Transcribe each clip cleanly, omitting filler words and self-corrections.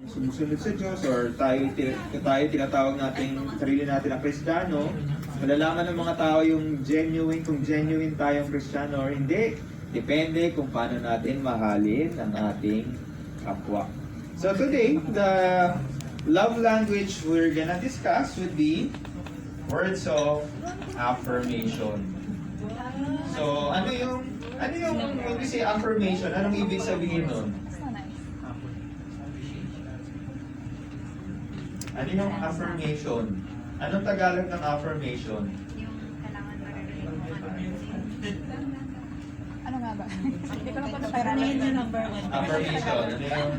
sumusunod sa Diyos or tayo tinatawag natin sarili natin na Kristiyano, malalaman ng mga tao yung kung genuine tayong Kristiyano or hindi. Depende kung paano natin mahalin ang ating kapwa. So today, the love language we're gonna discuss would be words of affirmation. So ano yung when we say affirmation, anong ibig sabihin nun? Ano yung affirmation? Anong Tagalog ng affirmation? Yung kailangan marinig mo ano nga ba? Hindi ko na yung number one. Affirmation. Ano yung...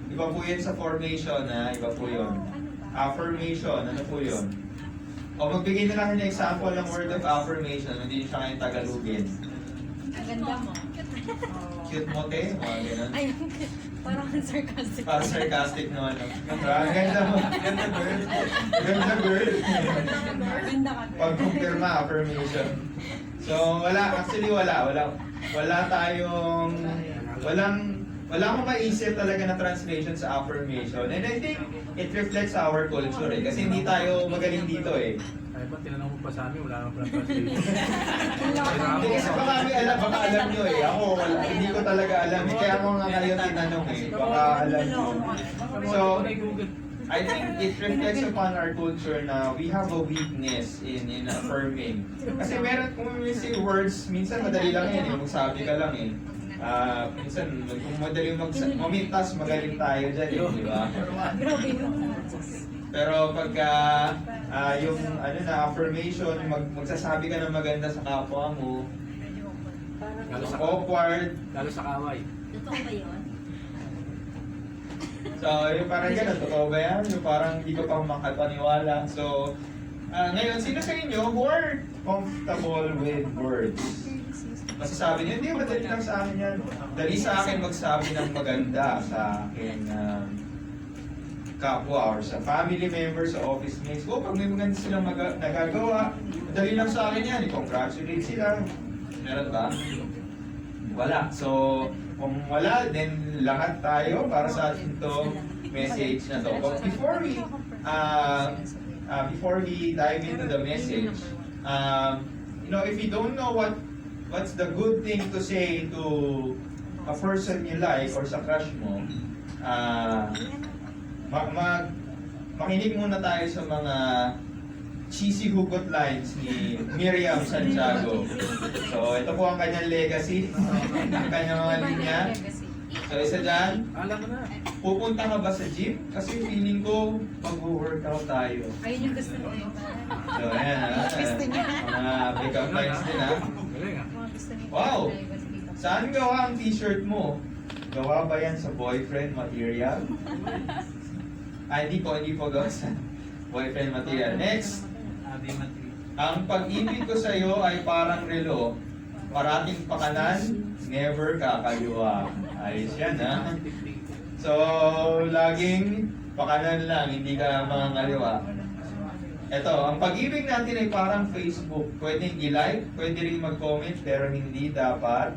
Iba po yun sa formation, ha? Iba po yun. Affirmation. Ano po yun? O magbigay na lang ng example ng word of affirmation. Hindi siya kayong Tagalogin. Ang ganda mo. Cute mo, te? Mga ganun. Ay, parang sarcastic. Parang sarcastic naman. Ang ganda mo. Ganda girl. Ganda girl. Ganda ka. Pag-confirma, affirmation. So, wala akong maisip talaga na translation sa affirmation. And I think it reflects our culture eh. Kasi hindi tayo magaling dito eh. Ay ba, tinanong mo pa sa amin, wala kang translation. Hindi kasi baka alam nyo eh. Ako, hindi ko talaga alam eh. Kaya ako nga ngayon tinanong eh. Baka alam nyo. So, I think it reflects upon our culture na we have a weakness in affirming. Kasi meron, kung we say words, minsan madali lang yan eh. Magsabi ka lang eh. Minsan, kung madali mamintas, magaling tayo dyan eh, di ba? Grabe yun. Pero pagka yung affirmation, magsasabi ka ng maganda sa kapwa mo, awkward. Lalo sa kaway. Totoo ba yun? So, yung parang gano'n, totoo ba yan? Yung parang hindi ko pa makapaniwala. So, ngayon, sino sa inyo who are comfortable with words? Masasabi niyo, hindi, madali lang sa akin yan. Dali sa akin magsabi ng maganda sa aking kapwa or sa family members, sa office mates. Pag may maganda silang nagagawa, madali lang sa akin yan. I-congratulate sila. Meron ba? Wala. So, kung wala, then lahat tayo para sa atin to message na to. But before we dive into the message, if you don't know what's the good thing to say to a person you like or sa crush mo, makinig muna tayo sa mga cheesy hugot lines ni Miriam Santiago. So, ito po ang kanyang legacy, ang kanyang mga linya. So, isa dyan, Alam mo na. pupunta ka ba sa gym? Kasi feeling ko, mag-workout tayo. Ayun yung gusto mo yun. So, ayan ha. Gusto niya. Mga pick-up lines din ha. Galing ah. Mga gusto niya. Wow! Saan gawa ang t-shirt mo? Gawa ba yan sa boyfriend material? Hindi po gawa sa boyfriend material. Next! Ang pag-ibig ko sa iyo ay parang relo. Parating pakanan, never kakaliwa. Ayos yan, ha? So, laging pakanan lang, hindi ka makakaliwa. Ito, ang pag-ibig natin ay parang Facebook. Pwedeng i-like, pwede rin mag-comment, pero hindi dapat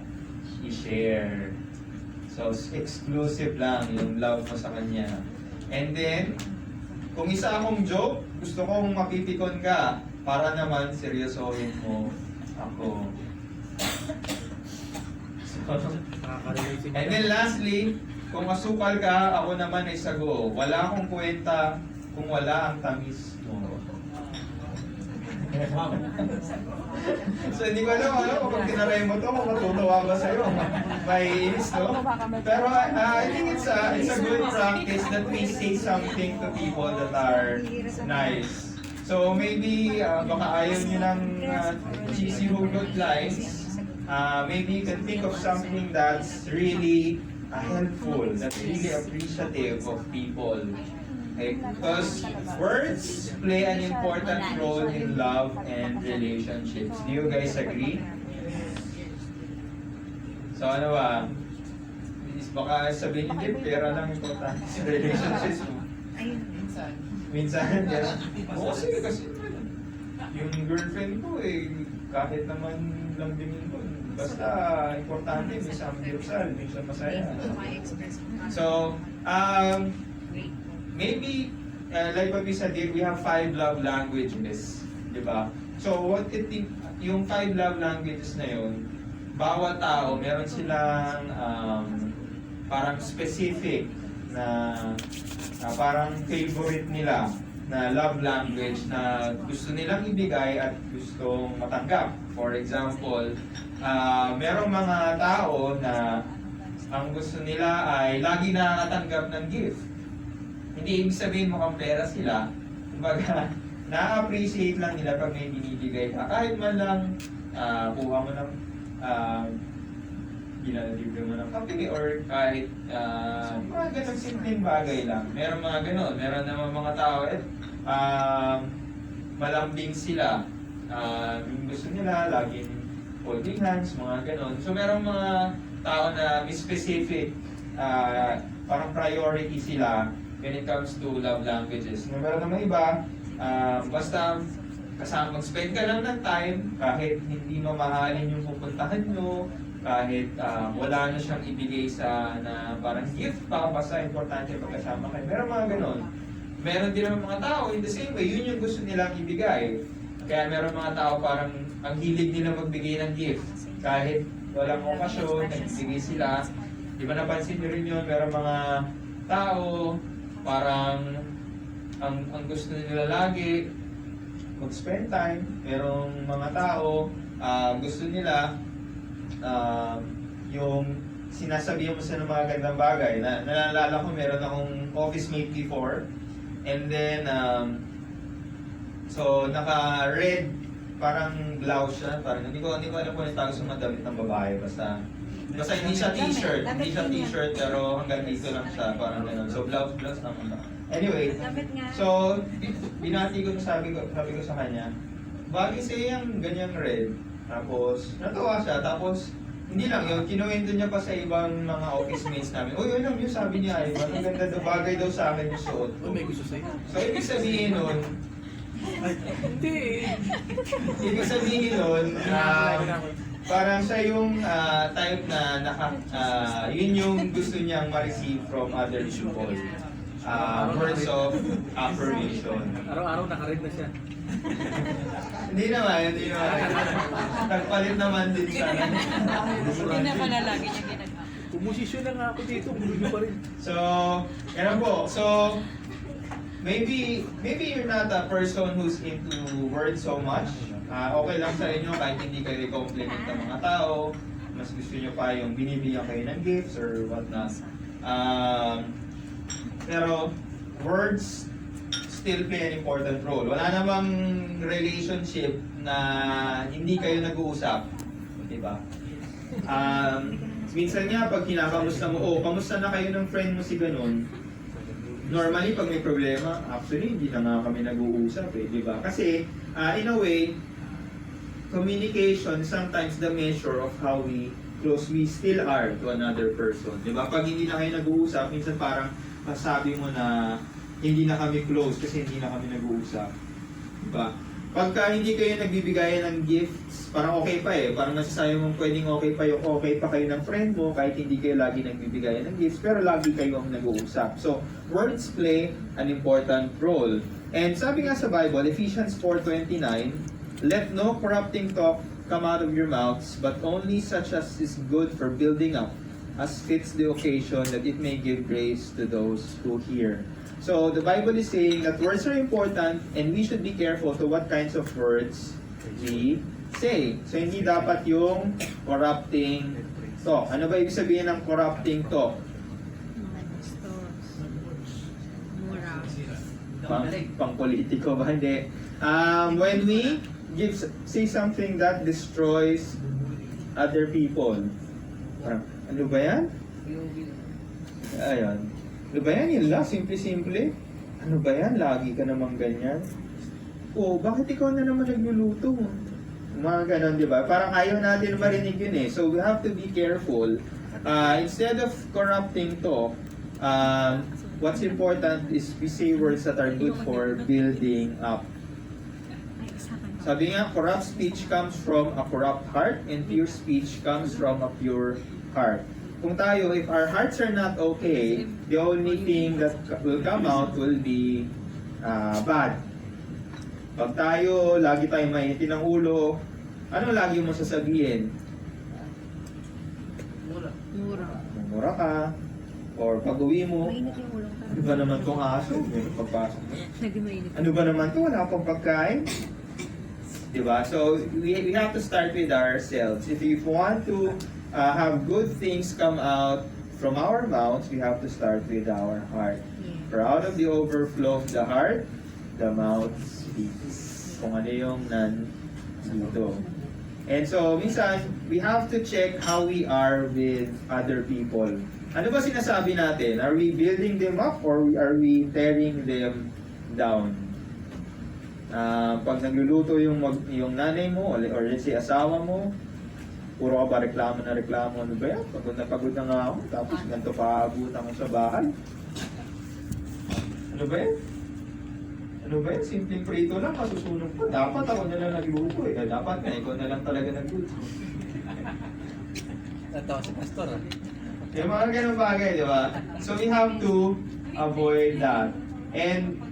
i-share. So, exclusive lang yung love mo sa kanya. And then, kung isa akong joke, gusto kong mapipikon ka para naman seryosohin mo ako. Nakaka-relate si And then lastly, kung asukal ka, ako naman ay sago. Wala akong kwenta kung wala ang tamis mo. So hindi ko alam kung tinaray mo to, kung matutuwa ba sa'yo. May inis to. Pero I think it's a good practice that we say something to people that are nice. So maybe baka ayaw nyo ng cheesy hugot lines. Maybe you can think of something that's really helpful, that's really appreciative of people. Okay? Because words play an important role in love and relationships. Do you guys agree? So ano ba? Baka sabihin nyo, pera lang importante sa relationships mo. Ayun. Minsan, yan. Oo, sige kasi yung girlfriend ko kahit naman lambingin ko. Basta, importante, may samgyupsal, may masaya. So, maybe, like what we said here, we have 5 love languages, di ba? So, yung 5 love languages na yun, bawat tao, meron silang parang specific na parang favorite nila na love language na gusto nilang ibigay at gustong matanggap. For example, merong mga tao na ang gusto nila ay lagi nakakatanggap ng gift. Hindi ibig sabihin mukhang pera sila. Kumbaga, na-appreciate lang nila pag may binibigay ka. Kahit man lang kuha mo ng ginalibre mo ng kape or kahit mga ganun simpleng bagay lang. Meron mga ganun. Meron naman mga tao malambing sila. Yung gusto nila, laging holding hands, mga ganun. So merong mga tao na may specific parang priority sila when it comes to love languages. Meron naman iba, basta kasama mag-spend ka lang ng time kahit hindi mamahalin yung pupuntahan nyo, kahit wala na siyang ibigay sa na parang gift pa, basta importante pagkasama kayo. Meron mga ganon. Meron din naman mga tao in the same way, yun yung gusto nilang ibigay. Kaya meron mga tao parang ang hilig nila magbigay ng gift. Kahit walang okasyon, nagbigay sila. Di ba napansin nyo rin yun, meron mga tao parang ang gusto nila lagi mag-spend time. Merong mga tao gusto nila yung sinasabihan mo sa ng mga gandang bagay. Naalala ko, meron akong office mate before. And then, so naka-red, parang blouse siya. Parang hindi ko alam kung ano tawag sa mga damit ng babae. Basta hindi siya t-shirt. Hindi siya t-shirt, pero hanggang dito lang siya. Parang gano'n. So blouse naman ba? Anyway, so binati ko, sabi ko sa kanya, bagay sa'yo yung ganyang red. Tapos, natuwa siya. Tapos, hindi lang yun, kinuwento niya pa sa ibang mga office mates namin. Uy, alam niyo, sabi niya, ay, ang ganda daw, bagay daw sa akin yung suot. May gusto sa'yo. So, ibig sabihin nun, Hindi. ibig sabihin nun, parang siya yung type na yun yung gusto niyang ma-receive from other people. Words of affirmation. Araw-araw nakaread na siya. Hindi naman. Nagpalit naman din siya. Hindi na pala lagi niya ginagawa. Pumusisyon na nga ako dito, buluyo pa rin. So, yan po. So, maybe you're not a person who's into words so much. Okay lang sa inyo kahit hindi kayo i-compliment ng mga tao. Mas gusto nyo pa yung binibigyan kayo ng gifts or whatnot. Pero, words still play an important role. Wala namang relationship na hindi kayo nag-uusap. Diba? Minsan nga, pag kinakamusta mo, kamusta na kayo ng friend mo si ganun? Normally, pag may problema, actually, hindi na nga kami nag-uusap diba? Kasi, in a way, communication is sometimes the measure of how close we still are to another person. Diba? Pag hindi na kayo nag-uusap, minsan parang masabi mo na hindi na kami close kasi hindi na kami nag-uusap. Diba? Pagka hindi kayo nagbibigay ng gifts, parang okay pa Parang nasasabi mong pwedeng okay pa kayo ng friend mo kahit hindi kayo lagi nagbibigay ng gifts, pero lagi kayo ang nag-uusap. So, words play an important role. And sabi nga sa Bible, Ephesians 4:29, let no corrupting talk come out of your mouths, but only such as is good for building up, as fits the occasion, that it may give grace to those who hear. So, the Bible is saying that words are important and we should be careful to what kinds of words we say. So, hindi dapat yung corrupting talk. Ano ba ibig sabihin ng corrupting talk? Pang-politiko ba? Hindi. When we say something that destroys other people. Parang, ano ba yan? Ayun. Ano ba yan? Yun lang, simple-simple. Ano ba yan? Lagi ka naman ganyan. Bakit ikaw na naman nagluluto? Mga ganon, di ba? Parang ayaw natin marinig yun So we have to be careful. Instead of corrupting talk, what's important is we say words that are good for building up. Sabi nga, corrupt speech comes from a corrupt heart and pure speech comes from a pure heart. Kung tayo, if our hearts are not okay, the only thing that will come out will be bad. Pag tayo, lagi tayong mainitin ng ulo, ano lagi mo sasabihin? Mura. Mura ka, or pag uwi mo, Mainit yung ulo ko. ano ba naman tong aso? May pagpasok. Naging mainit. Ano ba naman to? Wala pang pagkain? Diba? So, we have to start with ourselves. If you want to have good things come out from our mouths, we have to start with our heart. For out of the overflow of the heart, the mouth speaks. Kung ano yung nandito. And so, minsan, we have to check how we are with other people. Ano ba sinasabi natin? Are we building them up or are we tearing them down? Pag nagluluto yung nanay mo or let's say asawa mo, puro ka ba reklamo na reklamo, ano ba yan? Pagod na nga ako, tapos ganito pa aabutan ko sa bahay. Ano ba yan? Ano ba yan? Simpleng prito lang, masusunog pa. Dapat ako na lang nagluto eh. Dapat nga, ikaw na lang talaga nagluto. Natawa si Pastor ah. Yung mga ganun bagay, di ba? So we have to avoid that. And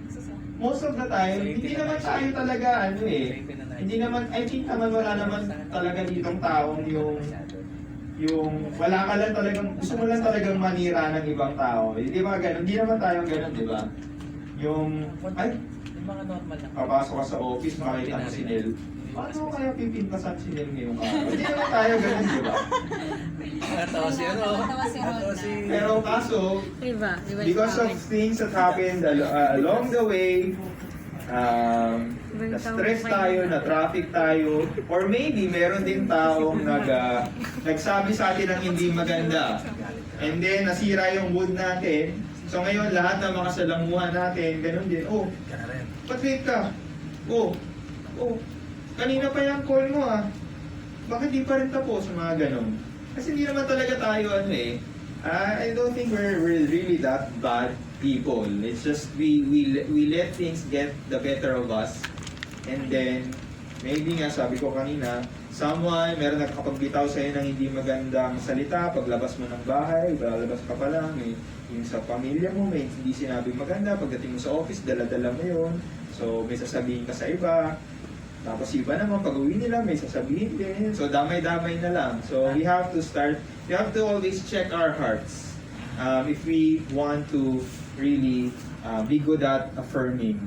most of the time, hindi naman tayo talaga hindi naman, I think naman wala naman talaga ditong taong yung wala ka lang talagang, gusto mo lang talagang manira ng ibang tao. Di ba ganun? Hindi naman tayo ganun, di ba? Yung Yung mga normal lang. papasok ka sa office, makita mo si Nel. Paano kaya pipintasan si Nel ngayong araw? Hindi naman tayo ganun, di ba? Natawa si ano. Natawa si Ron. Pero kaso, Iba. because of things that happened along the way, na-stress tayo, na-traffic tayo, or maybe meron din taong nagsabi sa atin ng hindi maganda. And then, nasira yung mood natin. So ngayon, lahat ng mga salamuhan natin, ganun din. Oh, ba't late ka? Oh, kanina pa yung call mo ah. Bakit di pa rin tapos? Mga ganun. Kasi hindi naman talaga tayo I don't think we're really that bad people. It's just we let things get the better of us. And then, maybe nga sabi ko kanina, meron nagkakapagbitaw sa'yo ng hindi magandang salita, paglabas mo ng bahay, lalabas ka pa lang, yung sa pamilya mo, may hindi sinabing maganda, pagdating mo sa office, dala-dala mo yun. So, may sasabihin ka sa iba. Tapos iba naman, pag uwi nila, may sasabihin din. So, damay-damay na lang. So, we have to always check our hearts if we want to really be good at affirming.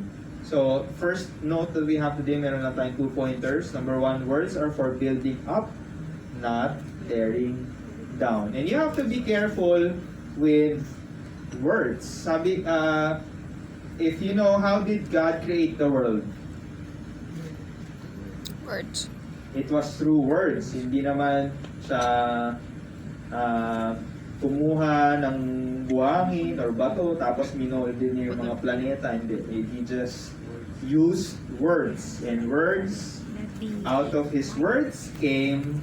So, first note that we have today, meron na tayong 2 pointers. Number 1, words are for building up, not tearing down. And you have to be careful with words. Sabi, if you know, how did God create the world? Words. It was through words. Hindi naman sa kumuha ng buhangin or bato tapos minold din yung mga planeta. Hindi. He just used words. And words, out of His words came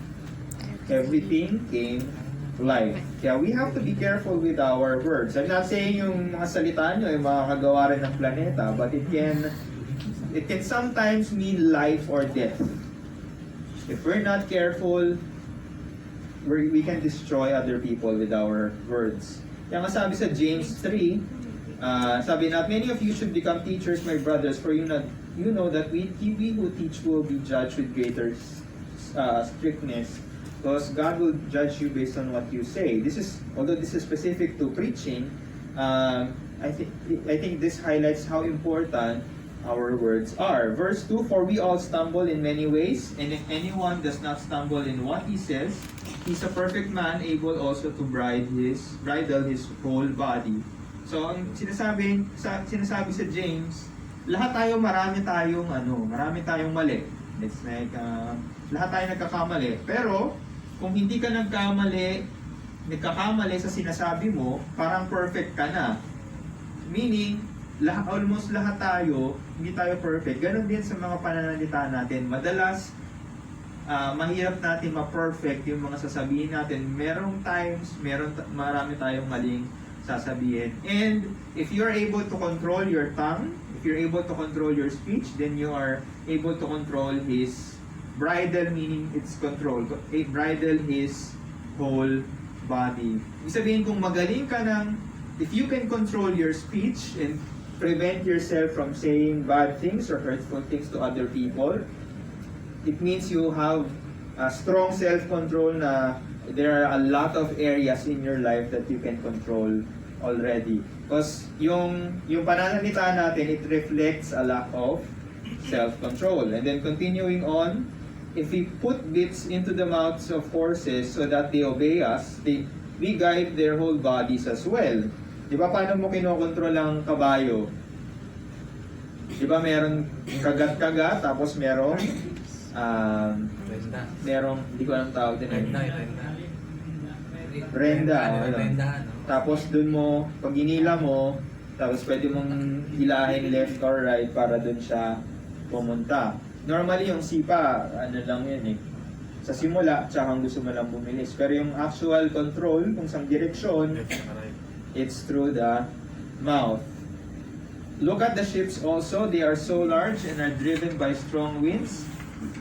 everything, came life. Kaya we have to be careful with our words. I'm not saying yung mga salita nyo ay makakagawa rin ng planeta, but it can sometimes mean life or death. If we're not careful, we can destroy other people with our words. Kaya nga sabi sa James 3, sabi na, many of you should become teachers, my brothers, for you know that we who teach will be judged with greater strictness, because God will judge you based on what you say. Although this is specific to preaching, I think this highlights how important our words are. Verse 2, for we all stumble in many ways, and if anyone does not stumble in what he says, he's a perfect man, able also to bridle his whole body. So, ang sinasabi sa James, lahat tayo, marami tayong mali. It's like, lahat tayo nagkakamali. Pero, kung hindi ka nagkakamali sa sinasabi mo, parang perfect ka na. Meaning, almost lahat tayo, hindi tayo perfect. Ganon din sa mga pananalita natin. Madalas, mahirap natin ma-perfect yung mga sasabihin natin. Marami tayong maling sasabihin. And if you're able to control your tongue, if if you're able to control your speech, then you are able to control his bridle, meaning it's control. Bridle his whole body. Ibig sabihin, kung magaling ka ng, if you can control your speech and prevent yourself from saying bad things or hurtful things to other people, it means you have a strong self-control na there are a lot of areas in your life that you can control already. Because yung pananalita natin, it reflects a lack of self-control. And then continuing on, if we put bits into the mouths of horses so that they obey us, we guide their whole bodies as well. Di ba paano mo kinokontrol ang kabayo? Di ba meron kagat-kagat, tapos merong hindi ko alam tawag din. Renda. Tapos dun mo, pag inila mo, tapos pwede mong hilahin left or right para dun siya pumunta. Normally yung sipa, ano lang yun eh. Sa simula, tsaka gusto mo lang bumilis. Pero yung actual control, kung saan direksyon, it's through the mouth. Look at the ships also. They are so large and are driven by strong winds.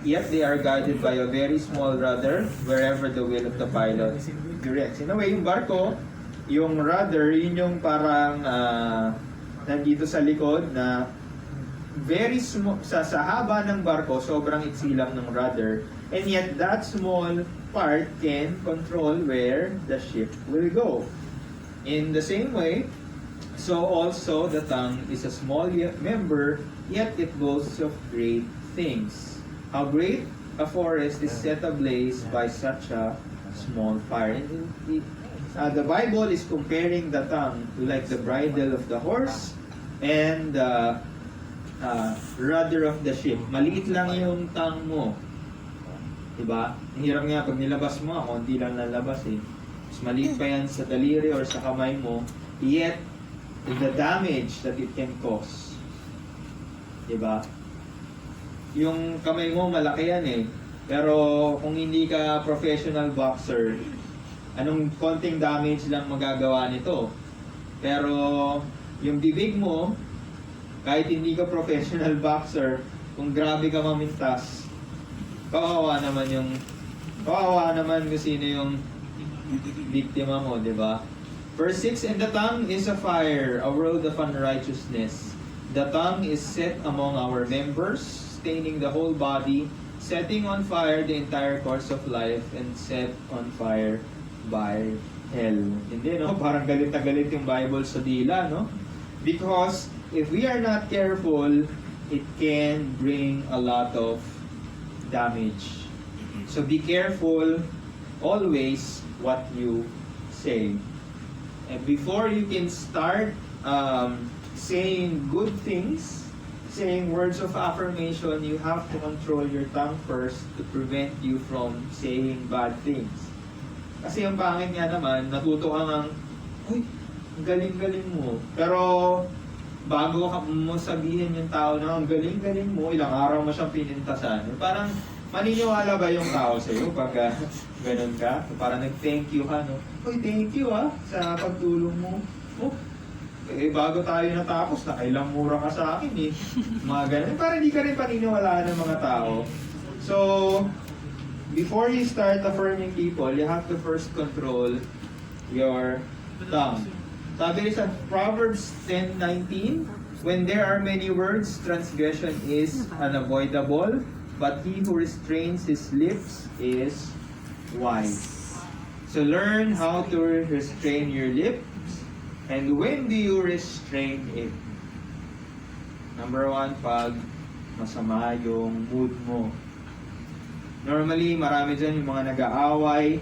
Yet they are guided by a very small rudder wherever the will of the pilot directs. In a way, yung barko, yung rudder, yun yung parang nandito sa likod na very small, sa haba ng barko, sobrang iksi lang ng rudder. And yet, that small part can control where the ship will go. In the same way, so also the tongue is a small member, yet it boasts of great things. How great a forest is set ablaze by such a small fire. And the Bible is comparing the tongue to like the bridle of the horse and the rudder of the ship. Maliit lang yung tongue mo. Diba? Ang hirap nga pag nilabas mo, konti lang nalabas eh. Mas maliit pa yan sa daliri or sa kamay mo, yet the damage that it can cause. Diba? Yung kamay mo malaki yan eh. Pero kung hindi ka professional boxer, anong konting damage lang magagawa nito. Pero yung bibig mo, kahit hindi ka professional boxer, kung grabe ka mamintas, kawawa naman kung sino yung biktima mo, di ba? Verse 6, and the tongue is a fire, a world of unrighteousness. The tongue is set among our members, staining the whole body, setting on fire the entire course of life, and set on fire by hell. Hindi, no? Parang galit na galit yung Bible sa dila, no? Because if we are not careful, it can bring a lot of damage. So be careful always what you say. And before you can start saying good things, saying words of affirmation, you have to control your tongue first to prevent you from saying bad things. Kasi yung pangit nga naman, natuto ka ng, uy, galing-galing mo. Pero bago mo sabihin yung tao na ang galing-galing mo, ilang araw mo siyang pinintasan. Parang maniniwala ba yung tao sa'yo pag ganun ka? Parang nag-thank you ka, no? Uy, thank you sa pagtulong mo. Oh, bago tayo natapos, nakailang mura ka sa akin eh. Mga ganun. Parang hindi ka rin paniniwalaan ng mga tao. So, before you start affirming people, you have to first control your tongue. Sabi rin sa Proverbs 10:19, when there are many words, transgression is unavoidable, but he who restrains his lips is wise. So learn how to restrain your lips, and when do you restrain it? Number 1, pag masama yung mood mo. Normally, marami dyan yung mga nag-aaway,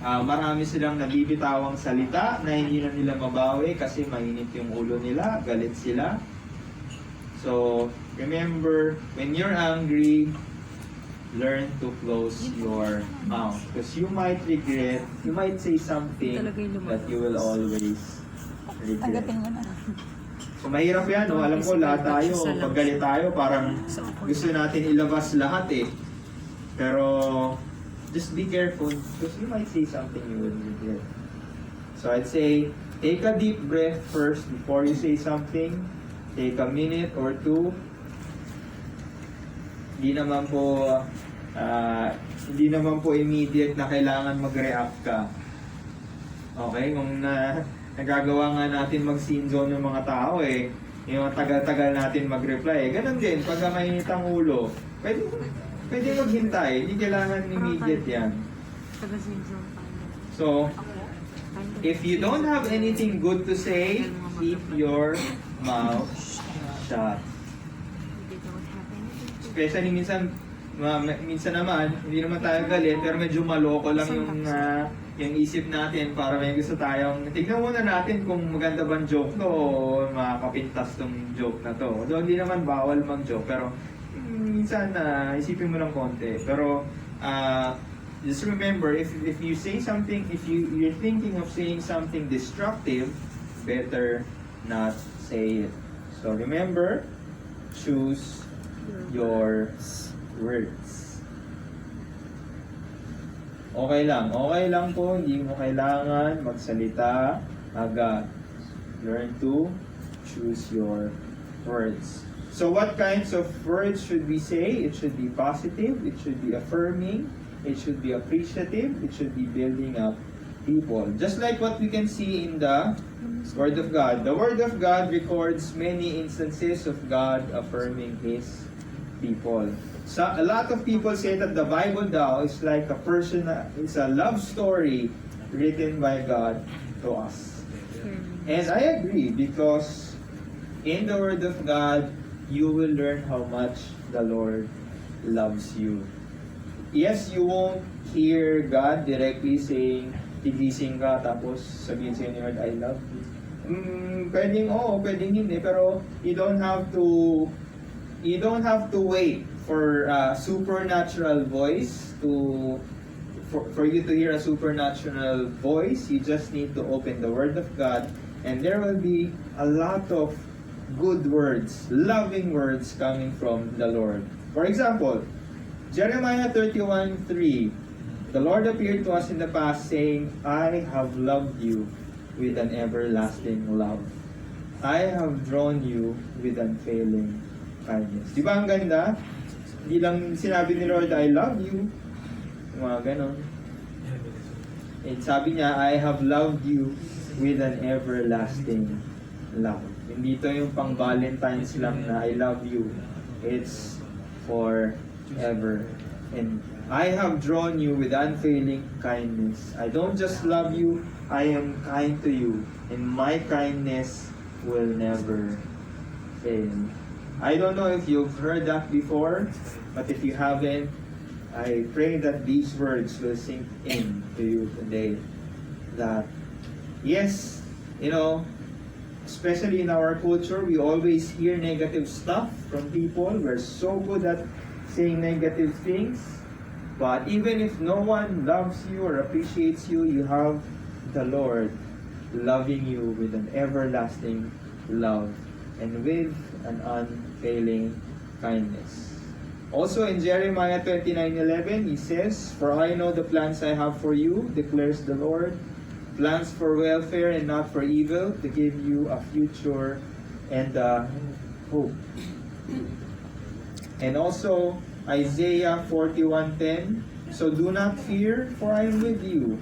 marami silang nabibitawang salita na hindi na nila mabawi kasi mainit yung ulo nila, galit sila. So, remember, when you're angry, learn to close your mouth. Because you might regret, you might say something that you will always regret. So, mahirap yan, no? Alam ko, lahat tayo, pag galit tayo, parang gusto natin ilabas lahat eh. Pero, just be careful because you might say something you will regret. So I'd say, take a deep breath first before you say something. take a minute or two. Hindi naman po immediate na kailangan mag-react ka. Okay? Kung nagagawa nga natin mag-scene zone ng mga tao yung tagal-tagal natin mag-reply. Ganun din, pag mainit ang ulo, pwede maghintay. Hindi kailangan immediate yan. So, if you don't have anything good to say, keep your mouth shut. Especially minsan naman, hindi naman tayo galit, pero medyo maloko lang yung isip natin para may gusto tayong, tignan muna natin kung maganda bang joke to o makakapintas tong joke na to. Although hindi naman bawal mag-joke, pero minsan isipin mo lang konti. Pero just remember, if you say something, if you're thinking of saying something destructive, better not say it. So remember, choose your words. Okay lang po, hindi mo kailangan magsalita agad. Learn to choose your words. So what kinds of words should we say? It should be positive, it should be affirming, it should be appreciative, it should be building up people. Just like what we can see in the Word of God. The Word of God records many instances of God affirming His people. So, a lot of people say that the Bible now is like it's a love story written by God to us. And I agree, because in the Word of God, you will learn how much the Lord loves you. Yes, you won't hear God directly saying, tigising ka, tapos sabihin sa'yo ni Lord, I love you. Pwedeng oo, pwedeng hindi, pero you don't have to wait for a supernatural voice for you to hear a supernatural voice. You just need to open the Word of God, and there will be a lot of good words, loving words coming from the Lord. For example, Jeremiah 31:3, the Lord appeared to us in the past saying, I have loved you with an everlasting love. I have drawn you with unfailing kindness. Di ba ang ganda? Hindi lang sinabi ni Lord, I love you. Mga ganon. And sabi niya, I have loved you with an everlasting love. Hindi ito yung pang Valentine's lang na I love you. It's forever. And I have drawn you with unfailing kindness. I don't just love you, I am kind to you. And my kindness will never fail. I don't know if you've heard that before, but if you haven't, I pray that these words will sink in to you today. That, yes, especially in our culture, we always hear negative stuff from people. We're so good at saying negative things. But even if no one loves you or appreciates you, you have the Lord loving you with an everlasting love and with an unfailing kindness. Also in Jeremiah 29:11, he says, For I know the plans I have for you, declares the Lord, plans for welfare and not for evil, to give you a future and hope. And also Isaiah 41:10, So do not fear, for I am with you.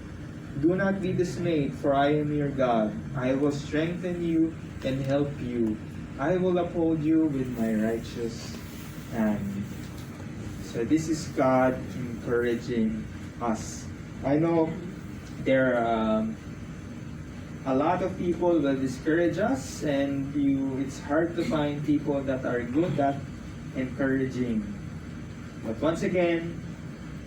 Do not be dismayed, for I am your God. I will strengthen you and help you. I will uphold you with my righteous hand. So this is God encouraging us. I know there are a lot of people will discourage us, and it's hard to find people that are good at encouraging. But once again,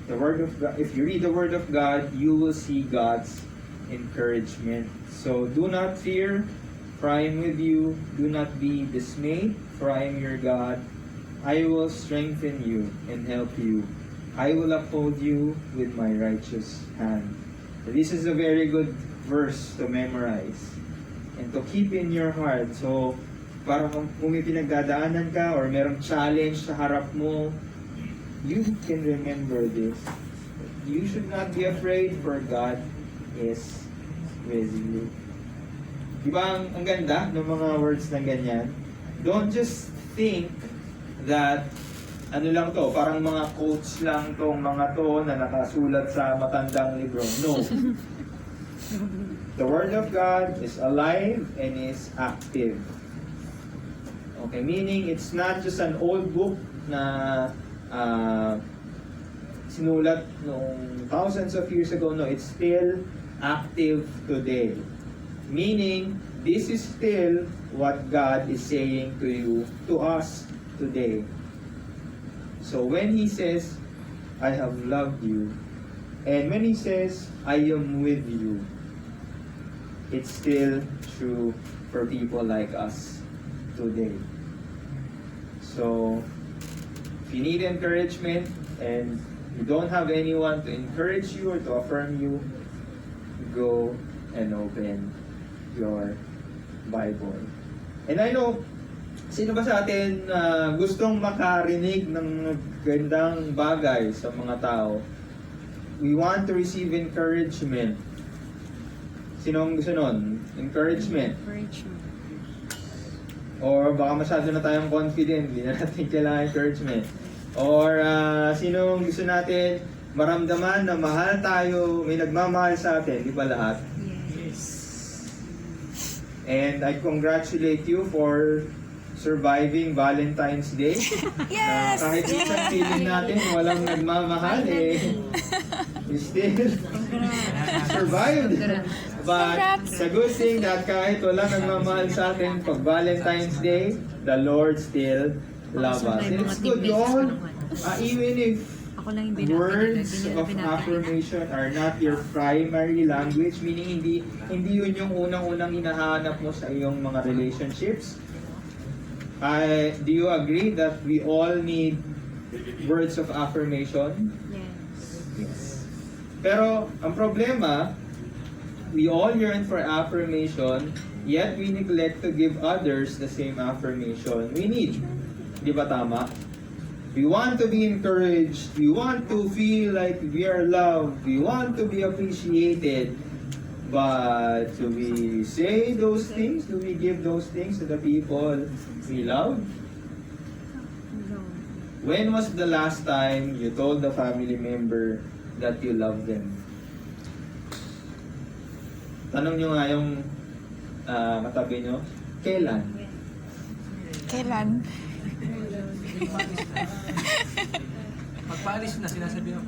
the Word of God, if you read the Word of God, you will see God's encouragement. So do not fear, for I am with you. Do not be dismayed, for I am your God. I will strengthen you and help you. I will uphold you with my righteous hand. This is a very good verse to memorize and to keep in your heart. So, para kung may pinagdadaanan ka or merong challenge sa harap mo, you can remember this. You should not be afraid, for God is with you. Diba ang ganda ng mga words na ganyan? don't just think that ano lang to, parang mga quotes lang tong mga to na nakasulat sa matandang libro. No. The Word of God is alive and is active. Okay, meaning it's not just an old book na sinulat noong thousands of years ago. No, it's still active today. Meaning, this is still what God is saying to you, to us today. So when He says, I have loved you, and when He says, I am with you, it's still true for people like us today. So, if you need encouragement and you don't have anyone to encourage you or to affirm you, go and open your Bible. And I know, sino ba sa atin gustong makarinig ng gandang bagay sa mga tao? We want to receive encouragement. Sino ang gusto nun? Encouragement. Or baka masyado na tayong confident, hindi na natin kailangan encouragement. Or sino ang gusto natin maramdaman na mahal tayo, may nagmamahal sa atin, di ba lahat? And I congratulate you for surviving Valentine's Day. Yes! Kahit minsan feeling natin walang nagmamahal you still survived. But the good thing that kahit walang nagmamahal sa atin pag Valentine's Day, the Lord still loves us. And it's good, all, even if Ako lang yung words of affirmation are not your primary language, meaning hindi yun yung unang-unang hinahanap mo sa iyong mga relationships. Do you agree that we all need words of affirmation? Yes. Pero ang problema, we all yearn for affirmation, yet we neglect to give others the same affirmation we need. Di ba tama? We want to be encouraged. We want to feel like we are loved. We want to be appreciated. But do we say those things? Do we give those things to the people we love? When was the last time you told the family member that you love them? Tanong nyo nga yung katabi nyo, kailan? Kailan? Pagpaalis na, sinasabi ako.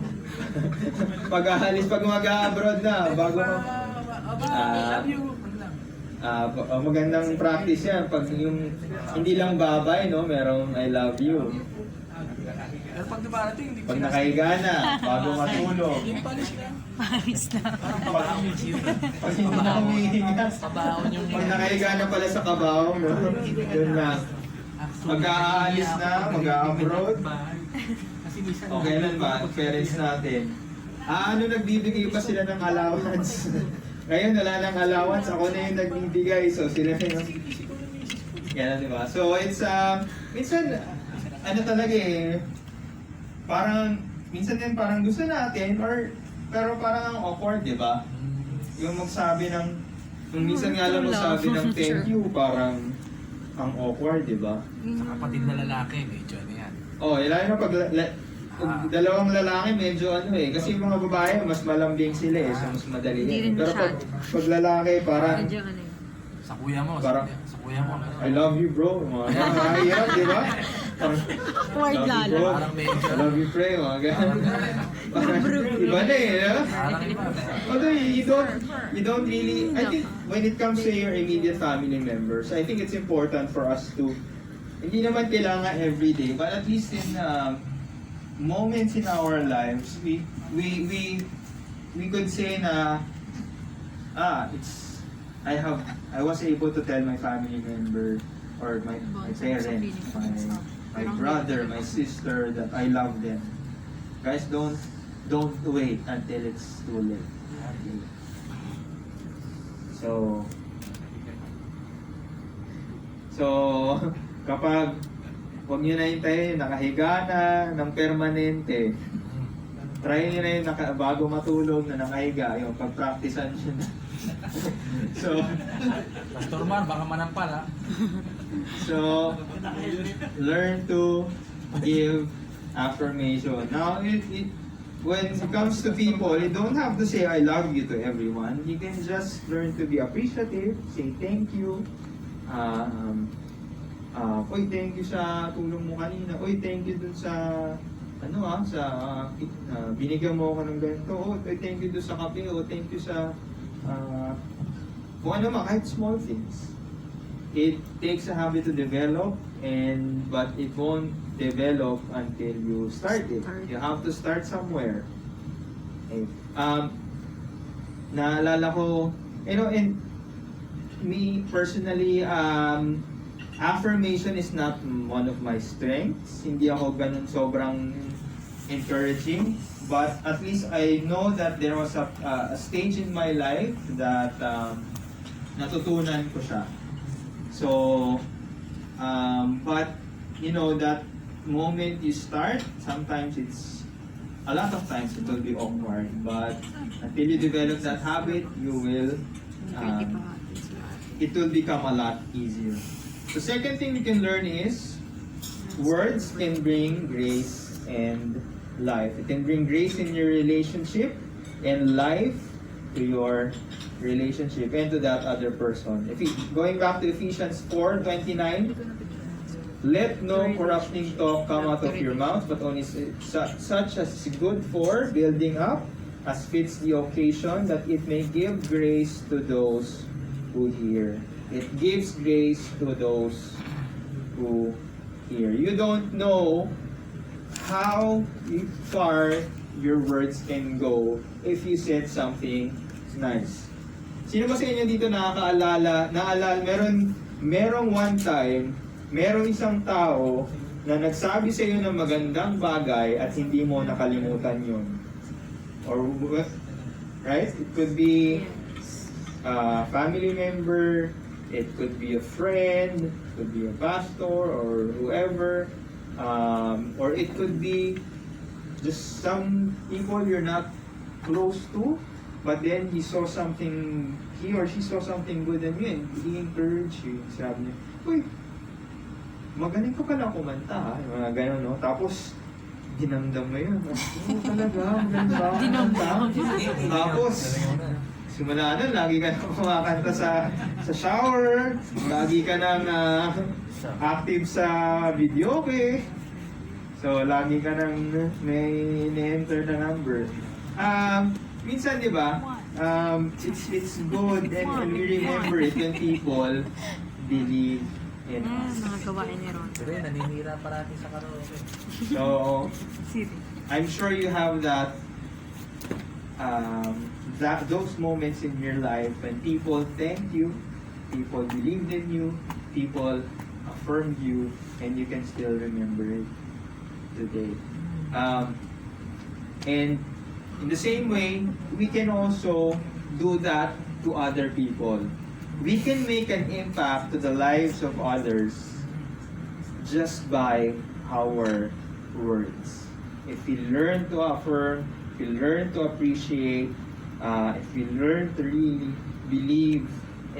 Pag-aalis, pag mag-abroad na, bago mo. I love you. Magandang practice yan. Pag yung, hindi lang babay, no? Merong I love you. Pero pag dumarating, hindi Pag nakahiga na, bago matulog. yung paalis na. Paris na. Pag hindi na humihinga. Pabahon yung Pag nakahiga na pala sa kabaw, no? Yun na. Mag-aalis na, mag-abroad. Okay lang ba? Parents natin. Ano nagbibigay pa sila ng allowance? Ngayon wala nang allowance, ako na yung nagbibigay. So sila na yung... Yan, di ba? So it's, minsan, ano talaga parang, minsan din parang gusto natin, pero parang ang awkward, di ba? Yung magsabi ng, yung minsan nga lang magsabi ng thank you, parang, ang awkward, di ba? Sa kapatid na lalaki, medyo ano yan. Oh, lalo na pag dalawang lalaki medyo kasi yung mga babae mas malambing sila so mas madali Hindi yan. rin Pero masyado. pag lalaki parang Medyo ano eh. Sa kuya mo, Parang- sa kuya mo. Ano? I love you bro, mga ganyan, di ba? Parang, Word love you, lalo. bro. Parang medyo. I love you pre, mga ganyan. Parang iba na Parang iba. Although you don't really, I think when it comes to your immediate family members, I think it's important for us to, hindi naman kailangan everyday, but at least in moments in our lives, we could say na, I was able to tell my family member or my parents, my brother, my sister that I love them. Guys, don't wait until it's too late. So kapag huwag nyo na hintayin, nakahiga na ng permanente, try nyo na yun bago matulog na nakahiga, yung pag-practicean nyo na. So, Pastor Mar, baka manampal ha. so learn to give affirmation. Now, when it comes to people, you don't have to say I love you to everyone. You can just learn to be appreciative, say thank you. Oy, thank you sa tulong mo kanina. Oy, thank you dun sa binigyan mo ako ng ganito. Oy, thank you dun sa kape. Oh, thank you sa kung ano man, kahit small things. It takes a habit to develop, but it won't develop until you start it. You have to start somewhere. Okay. Naalala ko, and me personally, affirmation is not one of my strengths. Hindi ako ganun sobrang encouraging. But at least I know that there was a stage in my life that natutunan ko siya. So, but that moment you start, sometimes a lot of times it will be awkward. But until you develop that habit, it will become a lot easier. The second thing you can learn is words can bring grace and life. It can bring grace in your relationship and life to your relationship and to that other person. Going back to Ephesians 4:29, let no corrupting talk come out of your mouth, but only such as is good for building up, as fits the occasion, that it may give grace to those who hear. It gives grace to those who hear. You don't know how far your words can go if you said something nice. Sino ba sa inyo dito naalala, merong one time, merong isang tao na nagsabi sa iyo ng magandang bagay at hindi mo nakalimutan yun? Or, right? It could be a family member, it could be a friend, it could be a pastor or whoever, or it could be just some people you're not close to, but then he or she saw something good in you and he encouraged you. Sabi niya, uy, magaling ka pala kumanta ha, yung mga gano'n, no? Tapos, dinamdam mo yun. Talaga, magaling ba ako kumanta? Tapos, simula nun, lagi ka nang kumakanta sa shower, lagi ka nang active sa video, okay? So, lagi ka nang may enter na number. Minsan, di ba, it's good and we remember it when people believe in us. Mga gawain ni Ron. Pero yun, naninira parati sa karaoke. So, I'm sure you have those moments in your life when people thank you, people believed in you, people affirmed you, and you can still remember it today. And in the same way, we can also do that to other people. We can make an impact to the lives of others just by our words. If we learn to affirm, if we learn to appreciate, if we learn to really believe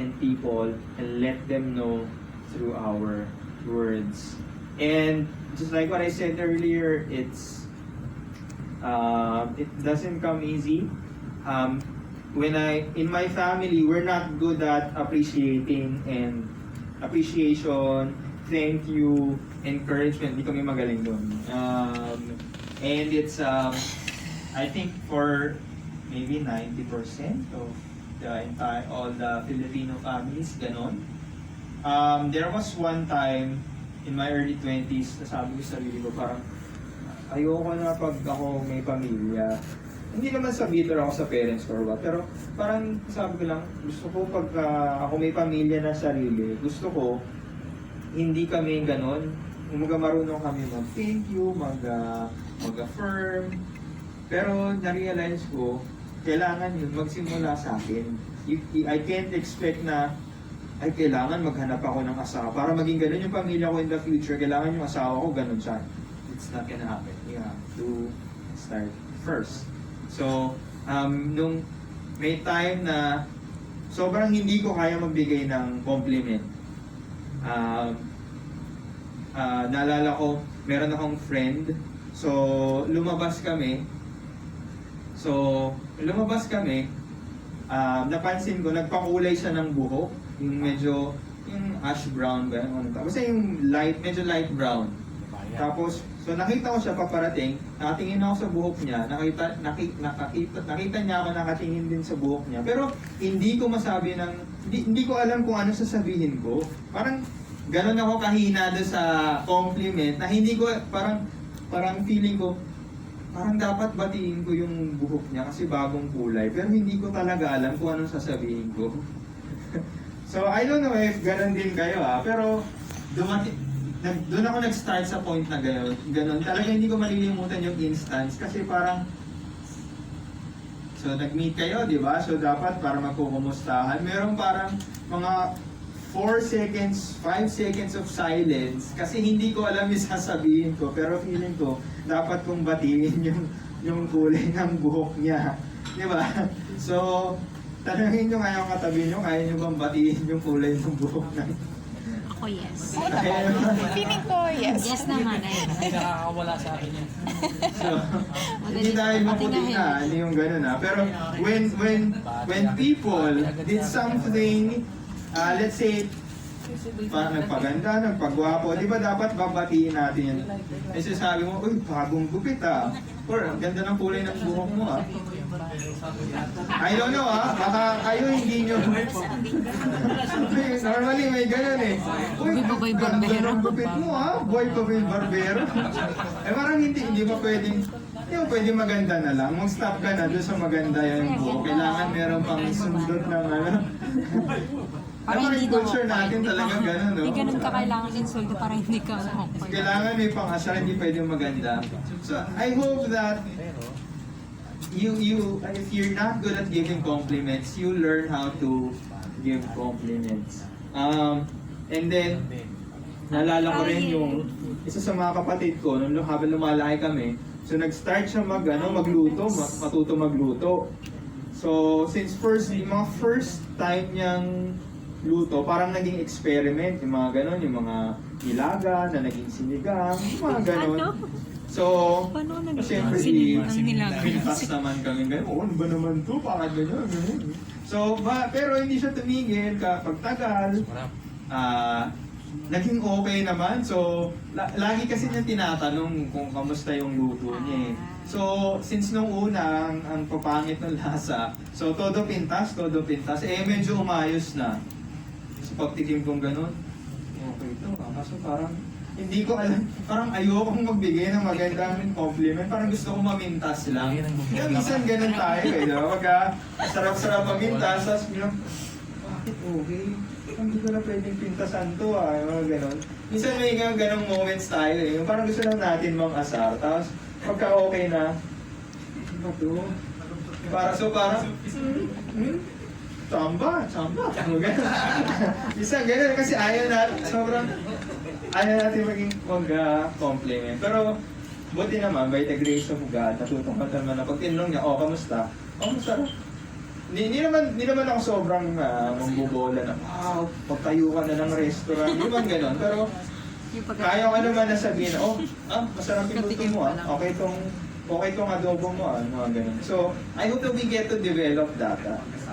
in people and let them know through our words. And just like what I said earlier, it doesn't come easy. In my family, we're not good at appreciation, thank you, encouragement. Hindi kami magaling doon. And it's, I think for maybe 90% of all the Filipino families, ganon. There was one time in my early 20s, nasabi ko sa sarili ko, parang ayoko na pag ako may pamilya. Hindi naman sa bitter ako sa parents ko or what, pero parang sabi ko lang, gusto ko pag ako may pamilya na sarili, gusto ko hindi kami ganon. Marunong kami mag-thank you, mag-affirm. Pero na-realize ko, kailangan yun magsimula sa akin. I can't expect na ay kailangan maghanap ako ng asawa para maging ganun yung pamilya ko in the future. Kailangan yung asawa ko ganun siya. It's not gonna happen. You have to start first. So, nung may time na sobrang hindi ko kaya magbigay ng compliment. Naalala ko, meron akong friend, so lumabas kami, napansin ko, nagpakulay siya ng buhok, yung medyo, yung ash brown ba, ano to? Basta yung medyo light brown. Tapos, so nakita ko siya paparating, nakatingin ako sa buhok niya, nakita niya ako nakatingin din sa buhok niya. Pero hindi ko masabi hindi ko alam kung ano sasabihin ko. Parang ganon ako kahina doon sa compliment na hindi ko, parang feeling ko, parang dapat batiin ko yung buhok niya kasi bagong kulay. Pero hindi ko talaga alam kung anong sasabihin ko. So I don't know if ganon din kayo pero doon ako nag-start sa point na gano'n. Talaga hindi ko malilimutan yung instance kasi parang so nag-meet kayo, di ba? So dapat para magkukumustahan. Meron parang mga 4 seconds, 5 seconds of silence kasi hindi ko alam yung sasabihin ko pero feeling ko dapat kong batiin yung kulay ng buhok niya. Di ba? So tanungin nyo nga yung katabi nyo, kaya nyo bang batiin yung kulay ng buhok ng Ako, yes. Oo naman. Feeling ko, yes. Yes naman. Hindi nakakawala sa akin yan. So, hindi dahil maputi na, hindi yung gano'n Pero when people did something, let's say, nagpaganda, nagpagwapo, di ba dapat babatiin natin yan? Eh sasabi mo, uy, bagong gupit Or, ang ganda ng kulay ng buhok mo I don't know baka kayo hindi nyo. Normally may ganun Uy, Boy ganda Barbero. ng gupit mo Boy Boy Barbero. Parang hindi pa pwedeng, pwedeng maganda na lang. Mag-stop ka na doon sa maganda yung buhok. Kailangan meron pang sundot ng Para hindi culture natin talaga ganun, Hindi ganun ka kailangan insulto para hindi ka awkward. Kailangan may pang-asar, hindi pwedeng maganda. So, I hope that if you're not good at giving compliments, you learn how to give compliments. And then, naalala ko rin yung isa sa mga kapatid ko, nung habang lumalaki kami, so nag-start siya magluto, matuto magluto. So, since yung mga first time niyang luto, parang naging experiment, yung mga ganon, yung mga ilaga na naging sinigang, yung mga ganon. So, siyempre, pintas naman kami gano'n. Ano ba naman to? Bakit gano'n? So, pero hindi siya tumigil pagtagal. Naging okay naman. So, lagi kasi niya tinatanong kung kamusta yung luto niya So, since nung una, ang papangit ng lasa, so todo pintas, medyo umayos na. So, pagtikim kong gano'n, okay ito. Kaso parang, hindi ko alam, parang ayokong magbigay ng magandang compliment. Parang gusto ko mamintas lang. Kaya minsan ganun tayo diba? Pagka sarap-sarap mamintas, tapos bilang, bakit okay? Hindi ko na pwedeng pintasan to yung mga ganun. Minsan may ganung moments tayo yung parang gusto lang natin mang-asar. Tapos pagka okay na, ano ba to? Parang, Chamba. Minsan ganun kasi ayaw natin maging compliment. Pero buti naman, by the grace of God, natutong ka naman na pag tinanong niya, kamusta? Masarap. Hindi naman ako sobrang mambubola na, wow, pagtayo ka na ng restaurant. Hindi man ganun. Pero kaya ko naman na sabihin, masarap yung luto mo okay tong adobo mo mga ganun. So, I hope that we get to develop that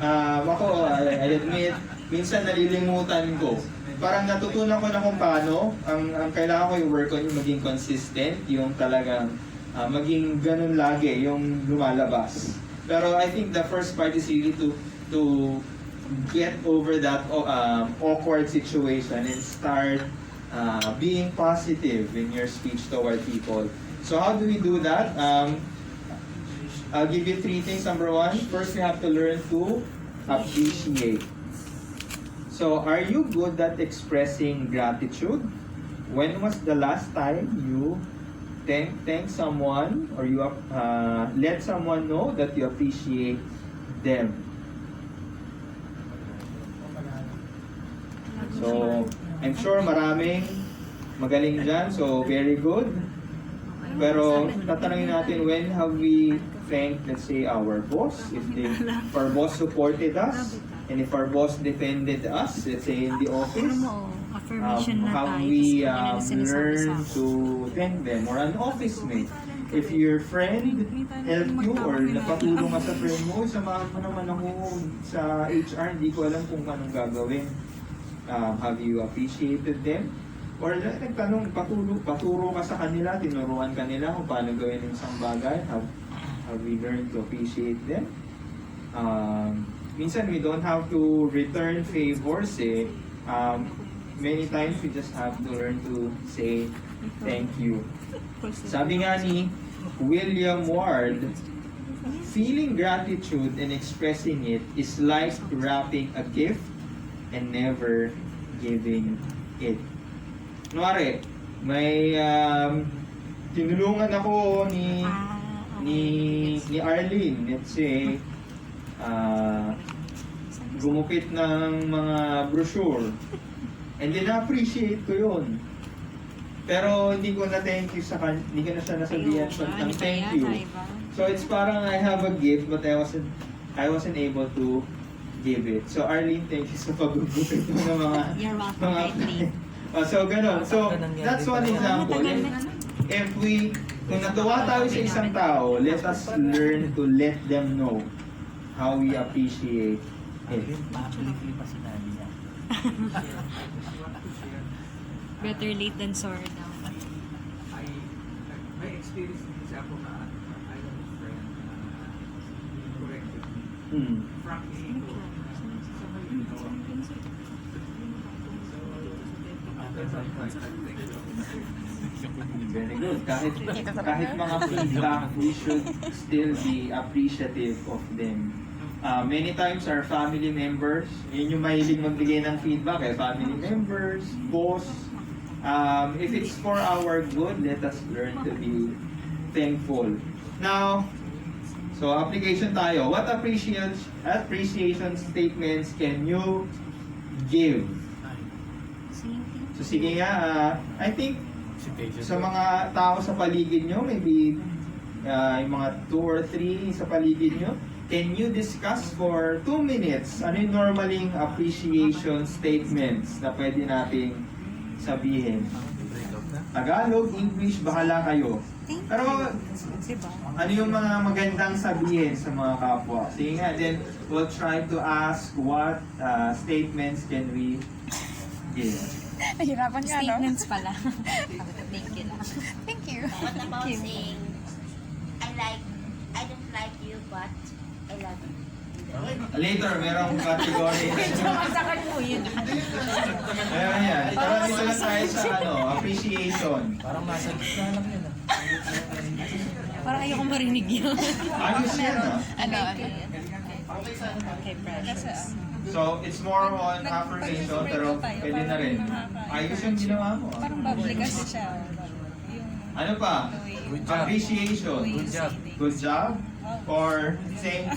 Ako, I admit, minsan nalilimutan ko. Parang natutunan ko na kung paano, ang kailangan ko yung work on yung maging consistent, yung talagang maging ganun lagi, yung lumalabas. Pero I think the first part is really to get over that awkward situation and start being positive in your speech toward people. So how do we do that? I'll give you 3 things. Number 1, first we have to learn to appreciate. So, are you good at expressing gratitude? When was the last time you thank someone or you let someone know that you appreciate them? So, I'm sure maraming magaling dyan, so very good. Pero tatanungin natin, when have we thanked, let's say, our boss, if our boss supported us And if our boss defended us, let's say in the office, Affirmation na how tayo. we Kasi ganun ang learn sinasabi to thank them, or an office mate. If your friend helped you or napatulong ka sa friend mo, samahan mo naman ako sa HR, hindi ko alam kung anong gagawin. Have you appreciated them? Or nagtanong, paturo ka sa kanila, tinuruan ka nila kung paano gawin yung isang bagay. Have we learned to appreciate them? Minsan we don't have to return favors eh. Many times we just have to learn to say thank you. Sabi nga ni William Ward, feeling gratitude and expressing it is like wrapping a gift and never giving it. Kunwari, may tinulungan ako ni Arlene, let's say, gumupit ng mga brochure. And then na-appreciate ko yun. Pero hindi ko na thank you sa kanya, hindi ko na siya nasabihan ng thank you. So it's parang I have a gift but I wasn't able to give it. So Arlene, thank you sa paggugupit mo ng mga You're welcome, Arlene. So ganun. So that's one example. Kung natawa tayo sa isang tao, let us learn to let them know how we appreciate it. Pa si Daddy niya. Better late than sorry daw. My experience din kasi ako na I have a friend corrected me. Frankly, ito, sa may ginawa ko. So, after some time, thank you. Very good. Kahit mga feedback, we should still be appreciative of them. Many times our family members, yun yung mahilig magbigay ng feedback, family members, boss. If it's for our good, let us learn to be thankful. Now, so application tayo. What appreciation statements can you give? So sige nga, I think sa mga tao sa paligid nyo, maybe yung mga 2 or 3 sa paligid nyo, can you discuss for 2 minutes ano yung normaling appreciation statements na pwede nating sabihin? Tagalog, English, bahala kayo. Pero ano yung mga magandang sabihin sa mga kapwa? Sige nga, then we'll try to ask what statements can we give. Nahirapan ka, no? Statements pala. Thank you lang. Thank you. What about saying, I don't like you, but I love you? Later, merong category. Masakal mo yun. Ayan yan. Pero dito lang tayo sa appreciation. Parang nasa gitna lang yun ah. Parang ayokong marinig yun. Ayos yan Ano? Okay, precious. So, it's more on affirmation, pero pwede na rin. Ayos yung ginawa mo. Parang bubbly kasi siya. Ano pa? Good job. Appreciation. Good job. Good job? Or thank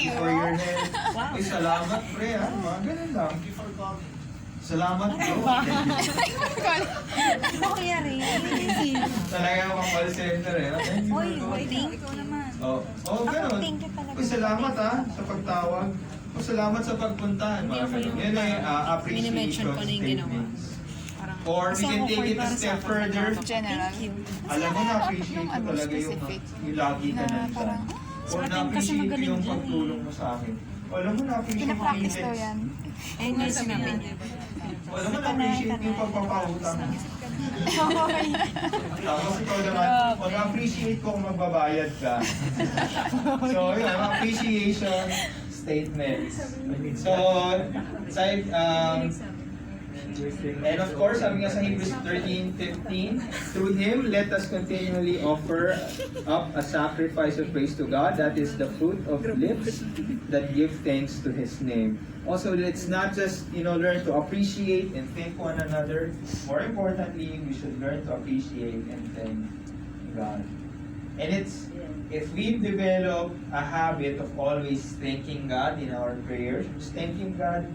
you for your help. Ay, salamat pre ha. Mga ganun lang. Salamat bro. Ano kaya rin? Talaga akong call center eh. Thank you Oy, for calling. thank Ikaw naman. Oh, ganun. Thank you talaga. Uy, salamat ha sa pagtawag. O salamat sa pagpunta. Mga ganun. Yun ay appreciation Minimension ko na yung ginawa. statements. Or we can take it a step further. General. Alam mo, na-appreciate ko talaga yung lagi ka Na nandyan. parang, Or na-appreciate ko yung pagtulong mo sa akin. Alam mo, na-appreciate ko yung pinapractice daw yan. Eh, nga sinabi niya. Alam mo, na-appreciate ko yung pagpapautang mo. Tapos ikaw naman, na-appreciate ko kung magbabayad ka. So, yun, appreciation statements. So, side, and of course, sabi nga sa Hebrews 13:15, through Him, let us continually offer up a sacrifice of praise to God. That is the fruit of lips that give thanks to His name. Also, let's not just, learn to appreciate and thank one another. More importantly, we should learn to appreciate and thank God. And if we develop a habit of always thanking God in our prayers, just thanking God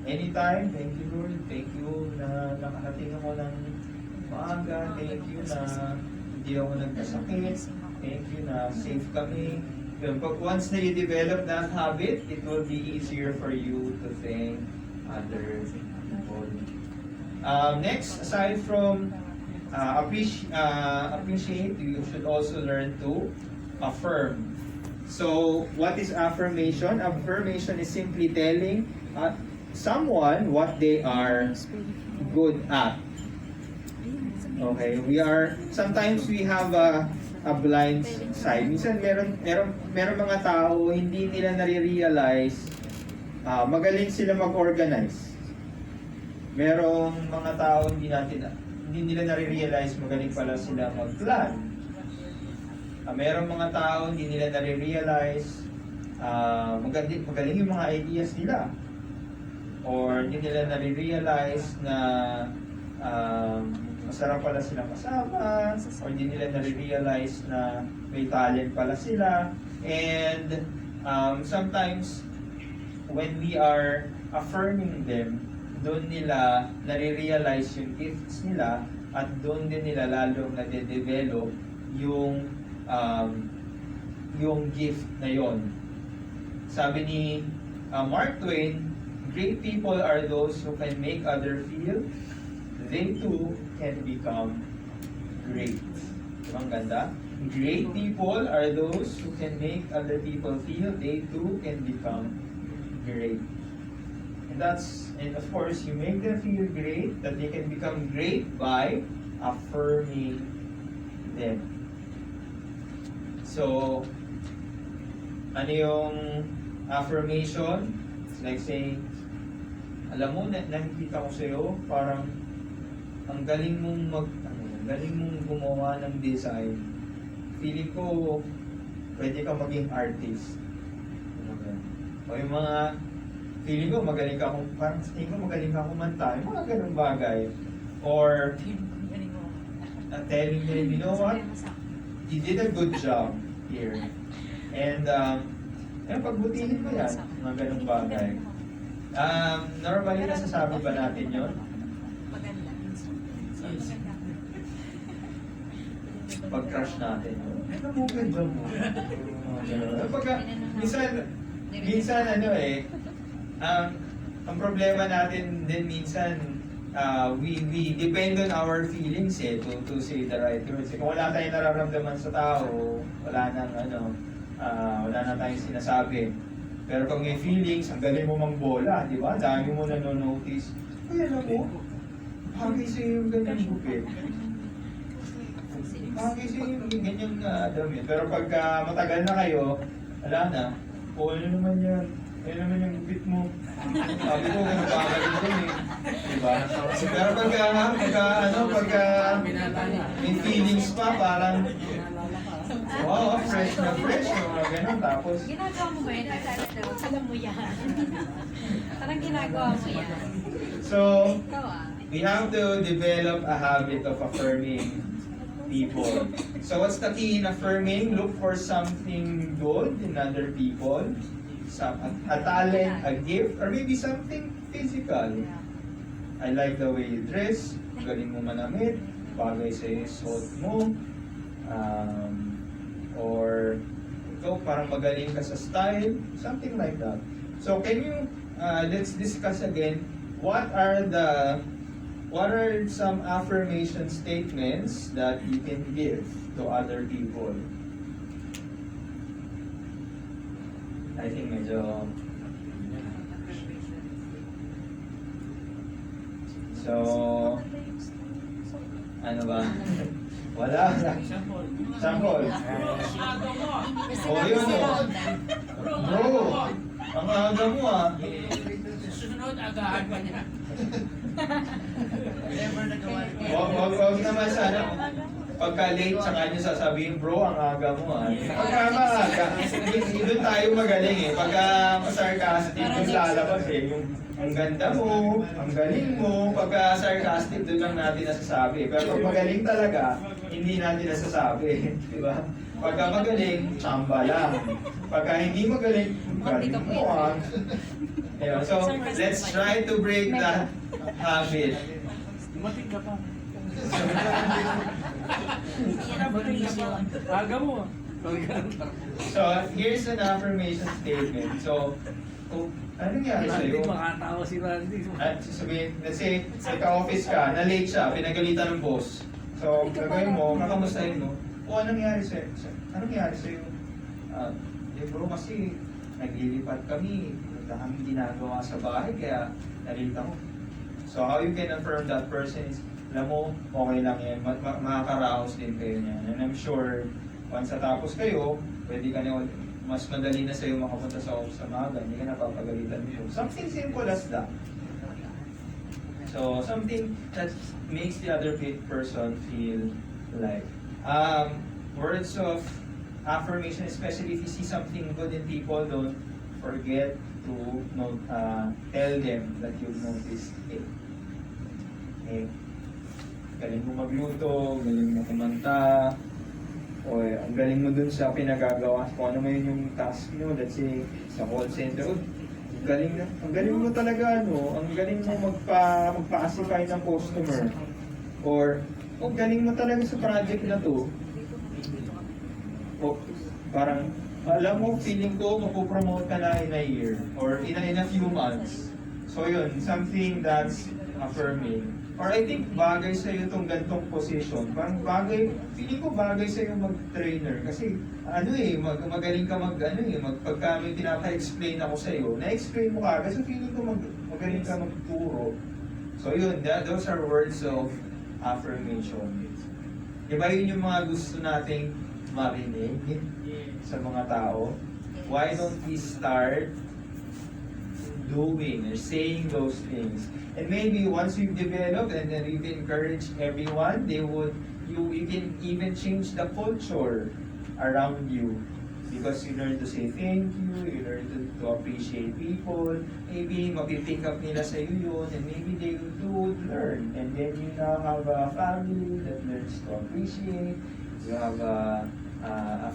anytime, thank you Lord, thank you na nakarating ako ng maaga, thank you na hindi ako nagkasakit, thank you na safe kami, Once na you develop that habit, it will be easier for you to thank other people. Next, aside from appreciate, you should also learn to affirm. So, what is affirmation? Affirmation is simply telling someone what they are good at. Okay, sometimes we have a blind side. Minsan meron mga tao hindi nila nare-realize magaling sila mag-organize. Merong mga tao hindi nila nare-realize magaling pala sila mag-plan. Merong mga tao hindi nila nare-realize magaling yung mga ideas nila. Or hindi nila nare-realize na masarap pala silang kasama, or hindi nila nare-realize na may talent pala sila. And sometimes, when we are affirming them, doon nila nare-realize yung gifts nila, at doon din nila lalong nade-develop yung gift na yon. Sabi ni Mark Twain, great people are those who can make others feel they too can become great. Diba ang ganda? Great people are those who can make other people feel they too can become great. And of course, you make them feel great, that they can become great by affirming them. So, ano yung affirmation? It's like saying, alam mo, nakikita ko sa'yo, parang ang galing mong gumawa ng design. Feeling ko, pwede kang maging artist. O yung mga, feeling ko, magaling ka kumanta. Yung mga ganung bagay. Or, telling them, you know what? You did a good job here. And, pagbutihin mo yan, mga ganung bagay. Normally, nasasabi ba natin yun? Pag-crush natin. Ano mo ganda mo? Minsan ang problema natin din minsan, we depend on our feelings to say the right words. Kung wala tayong nararamdaman sa tao, wala na tayong sinasabi. Pero kung may feelings, ang galing mo mang bola, di ba? Dami mo nanonotice. Ay, alam mo, bagay sa'yo yung ganyang gupit. Bagay sa'yo yung ganyang damit. Pero pagka matagal na kayo, wala na. O, ano naman yan? Ano naman yung gupit mo? Sabi ko, ganun kagaling din eh. Diba? Pero pagka may feelings pa, parang wow, fresh na fresh, ganun. Tapos, Ginagawa mo ba yun? Alam mo yan. Parang ginagawa mo yan. so, Ikaw we have to develop a habit of affirming people. So what's the key in affirming? Look for something good in other people. A talent, a gift, or maybe something physical. I like the way you dress, galing mo manamit, bagay sa suot mo, or ikaw parang magaling ka sa style, something like that. So can you, let's discuss again, what are some affirmation statements that you can give to other people? I think medyo... So, ano ba? Wala. Sample. Oh, yun o. Bro, ang aga mo ah. Susunod, agahan pa niya. Never nagawa. Huwag naman sana. Pagka late, saka nyo sasabihin, bro, ang aga mo ah. Pagka maaga, doon tayo magaling eh. Pagka sarcastic, yung lalabas eh. Yung ang ganda mo, ang galing mo. Pagka sarcastic, doon lang natin nasasabi. Pero pag magaling talaga, hindi natin nasasabi. Di ba? Pagka magaling, tsamba lang. Pagka hindi magaling, galing mo ah. Ayun, so, let's try to break that habit. Dumating ka pa. Aga mo. So, here's an affirmation statement. So, kung ano nangyari Randy, sa'yo? makatawa si Randy. At sabihin, let's say, nagka-office ka, na-late siya, pinagalitan ng boss. So, gagawin mo, kakamustahin mo, o anong nangyari sa'yo? Anong nangyari sa'yo? Bro, kasi naglilipat kami, wala kaming ginagawa sa bahay, kaya na-late ako. So, how you can affirm that person is, alam mo, okay lang yan, makakaraos din kayo niyan. And I'm sure, once natapos kayo, pwede ka na, mas madali na sa'yo makapunta sa office sa maaga, hindi ka napapagalitan mo. Something simple as that. So, something that makes the other person feel like. Words of affirmation, especially if you see something good in people, don't forget to tell them that you've noticed it. Okay? Galing mo magluto, galing mo kumanta, o ang galing mo dun sa pinagagawa, kung ano man yung task nyo, let's say, sa call center, ang galing mo talaga, ang galing mo magpa-classify ng customer, or, galing mo talaga sa project na to, o parang, alam mo, feeling ko, mapopromote ka na in a year, or in a few months. So yun, something that's affirming. Or I think bagay sa iyo itong gantong position. Parang bagay, feeling ko bagay sa iyo mag-trainer. Kasi magaling ka pagka may pinapa-explain ako sa iyo, na-explain mo kagad. So feeling ko magaling ka magturo. So yun, those are words of affirmation. Diba yun yung mga gusto nating marinig sa mga tao? Why don't we start doing or saying those things? And maybe once you've developed and then you've encouraged everyone, you can even change the culture around you. Because you learn to say thank you learn to appreciate people, maybe mapipick up nila sa iyo yun, and maybe they would learn. And then you now have a family that learns to appreciate, you have a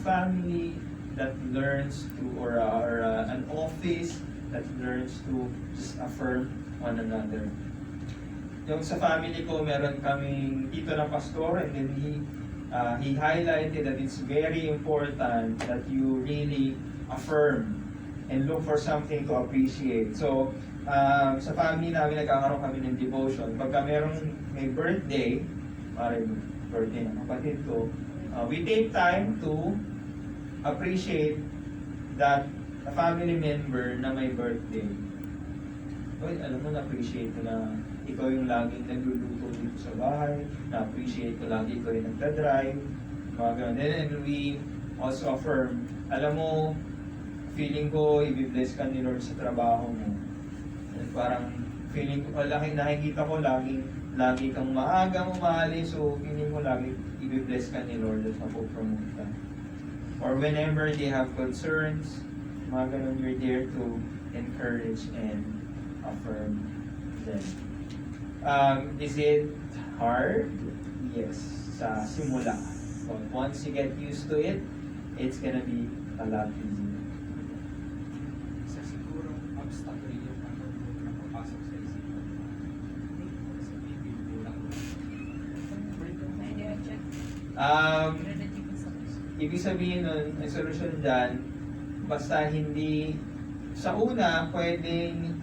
family that learns to, or an office that learns to just affirm one another. Yung sa family ko, meron kaming tito na pastor, and then he highlighted that it's very important that you really affirm and look for something to appreciate. So, sa family namin, nagkakaroon kami ng devotion. Pagka may birthday, birthday ng kapatid ko, we take time to appreciate that a family member na may birthday. Uy, alam mo, na-appreciate ko na ikaw yung laging nagluluto dito sa bahay, na-appreciate ko lagi ikaw yung nagdadrive, mga ganun. And we also affirm, alam mo, feeling ko, i-bless ka ni Lord sa trabaho mo. And parang, feeling ko, nakikita ko, lagi kang maagang umali, so feeling mo, lagi i-bless ka ni Lord at mapopromote ka. Or whenever they have concerns, mga ganun, you're there to encourage and affirm them. Is it hard? Yes, sa simula. But once you get used to it, it's gonna be a lot easier. Isa siguro obstacle yung napapasok sa isipan. Sa bibig lang. Ibig sabihin nun, ang solusyon dyan, basta hindi, sa una, pwedeng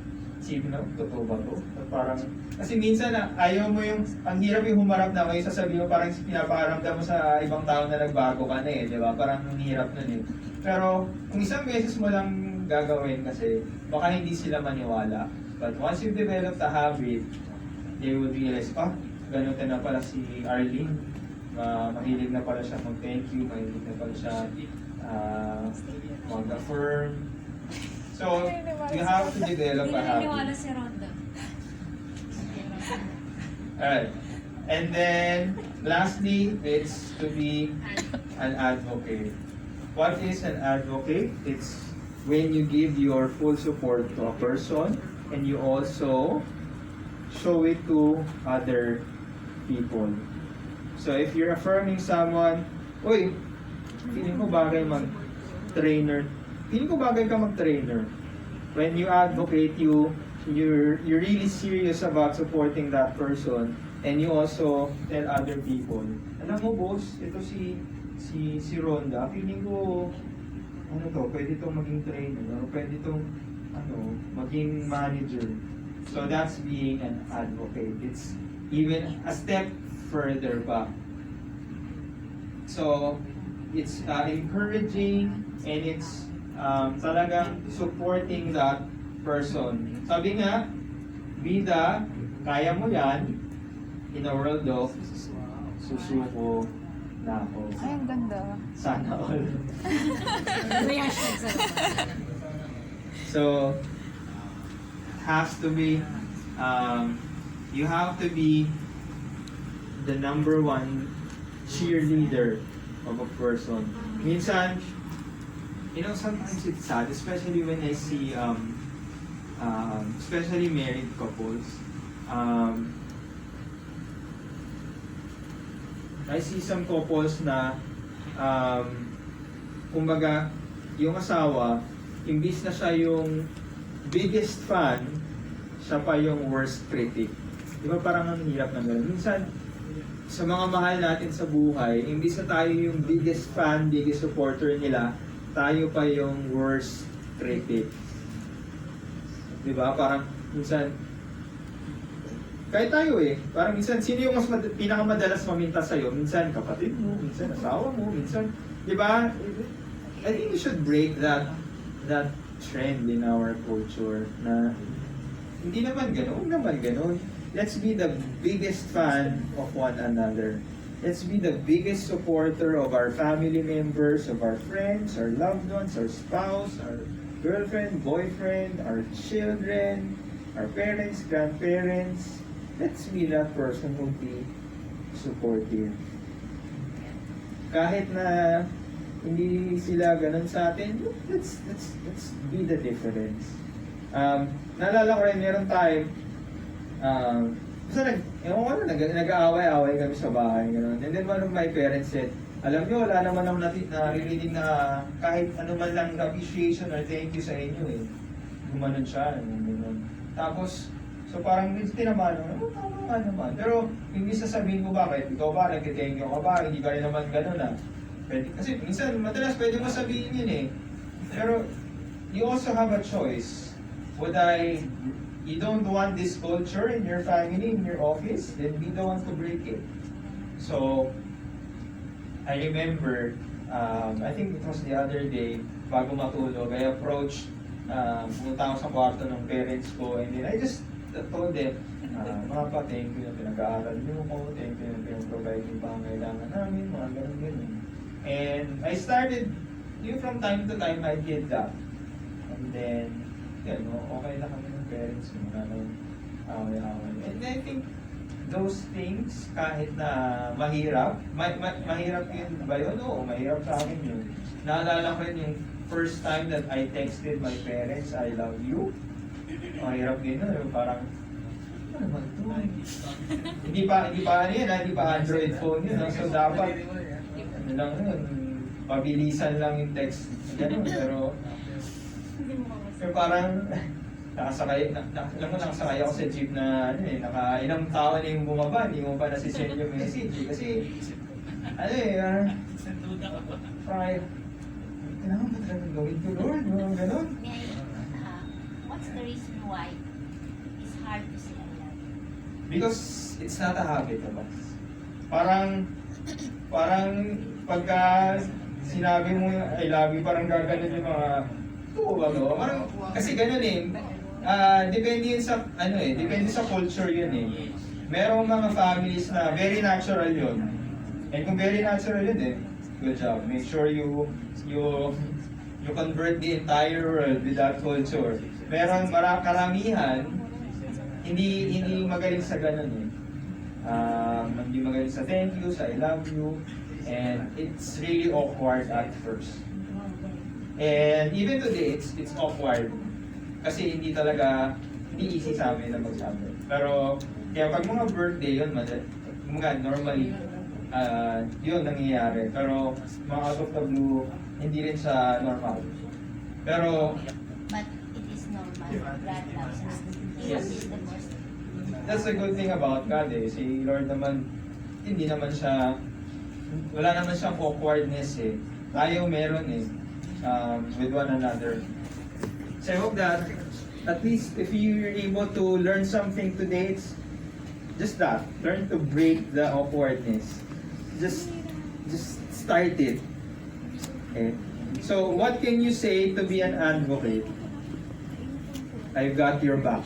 totoo ba to? Parang, kasi minsan ayaw mo ang hirap yung humarap na may sasabihin mo, parang pinaparamdam mo sa ibang tao na nagbago ka na di ba? Parang ang hirap nun Pero, kung isang beses mo lang gagawin kasi, baka hindi sila maniwala. But once you develop the habit, they would realize, ganun na pala si Arlene. Mahilig na pala siya mag-thank you, mahilig na pala siya mag-affirm. So, you have to develop a habit. Naniniwala si Rhonda. Alright. And then, lastly, it's to be an advocate. What is an advocate? It's when you give your full support to a person and you also show it to other people. So, if you're affirming someone, uy, feeling ko bagay mag-trainer. Feeling ko bagay ka mag-trainer. When you advocate, you're really serious about supporting that person, and you also tell other people, alam mo boss, ito si si Rhonda, feeling ko, ano to, pwede itong maging trainer, or pwede itong, maging manager. So that's being an advocate. It's even a step further back. So, it's encouraging and it's talagang supporting that person. Sabi nga, bida, kaya mo yan, in a world of susuko na ako. Ay, ang ganda. Sana all. May hashtag sa So, has to be, you have to be the number one cheerleader of a person. Minsan, sometimes it's sad, especially when I see, especially married couples. I see some couples na, kumbaga, yung asawa, imbis na siya yung biggest fan, siya pa yung worst critic. Di ba parang ang hirap ng gano'n? Minsan, sa mga mahal natin sa buhay, imbis na tayo yung biggest fan, biggest supporter nila, tayo pa yung worst critic. Di ba? Parang minsan, kahit tayo parang minsan, sino yung mas pinakamadalas maminta sa'yo? Minsan kapatid mo, minsan asawa mo, minsan, di ba? I think we should break that trend in our culture na hindi naman ganun. Let's be the biggest fan of one another. Let's be the biggest supporter of our family members, of our friends, our loved ones, our spouse, our girlfriend, boyfriend, our children, our parents, grandparents. Let's be that person who be supportive. Kahit na hindi sila ganun sa atin, let's be the difference. Naalala ko rin, meron time, nag-aaway-aaway kami sa bahay, gano'n. And then one of my parents said, alam niyo, wala naman akong naririnig na kahit ano man lang appreciation or thank you sa inyo Gumanon siya, gano'n. Tapos, so parang tinaman ko, tama nga naman. Pero, hindi sasabihin ko bakit, ikaw ba, nag-thank you ka ba, hindi ka rin naman gano'n Pwede, kasi minsan, madalas pwede mo sabihin yun Pero, you also have a choice. You don't want this culture in your family, in your office, then be the one to break it. So, I remember, I think it was the other day, bago matulog, I approached, pumunta ako sa kwarto ng parents ko, and then I just told them, mga pa, thank you na pinag-aaral niyo ko, thank you na pinag-provide yung pangangailangan namin, mga ganun. And I started, from time to time, I did that. And then, okay lang kami ng parents ko, away-away. And I think, those things, kahit na mahirap, mahirap yun ba yun? Oo, mahirap sa akin yun. Naalala ko rin yung first time that I texted my parents, I love you. Mahirap din parang, ano naman ito? Hindi pa Android phone yun. So dapat, pabilisan lang yung text. Pero parang, nakasakay ako sa jeep na, ilang tao na yung bumaba, hindi mo pa nasisend yung message. Kasi, kailangan ba talaga gawin to, Lord? Ganon. What's the reason why it's hard to say I love you? Because it's not a habit of us. Parang pagka sinabi mo I love you, parang gaganon yung mga parang, kasi ganun depende yun sa depende sa culture yun Merong mga families na very natural yun. And kung very natural yun good job. Make sure you convert the entire world with that culture. Meron karamihan hindi magaling sa ganun hindi magaling sa thank you, sa I love you, and it's really awkward at first. And even today, it's awkward. Kasi hindi easy sa amin na magsabi. Pero, kaya pag mga birthday yun, normally, yun nangyayari. Pero, mga out of the blue, hindi rin siya normal. Pero, But it is normal. God loves us. He Yes. is the most. that's the good thing about God Si Lord naman, hindi naman siya wala naman siyang awkwardness eh. Tayo meron eh, with one another. So I hope that at least if you're able to learn something today, it's just that. Learn to break the awkwardness. Just start it. Okay? So what can you say to be an advocate? I've got your back.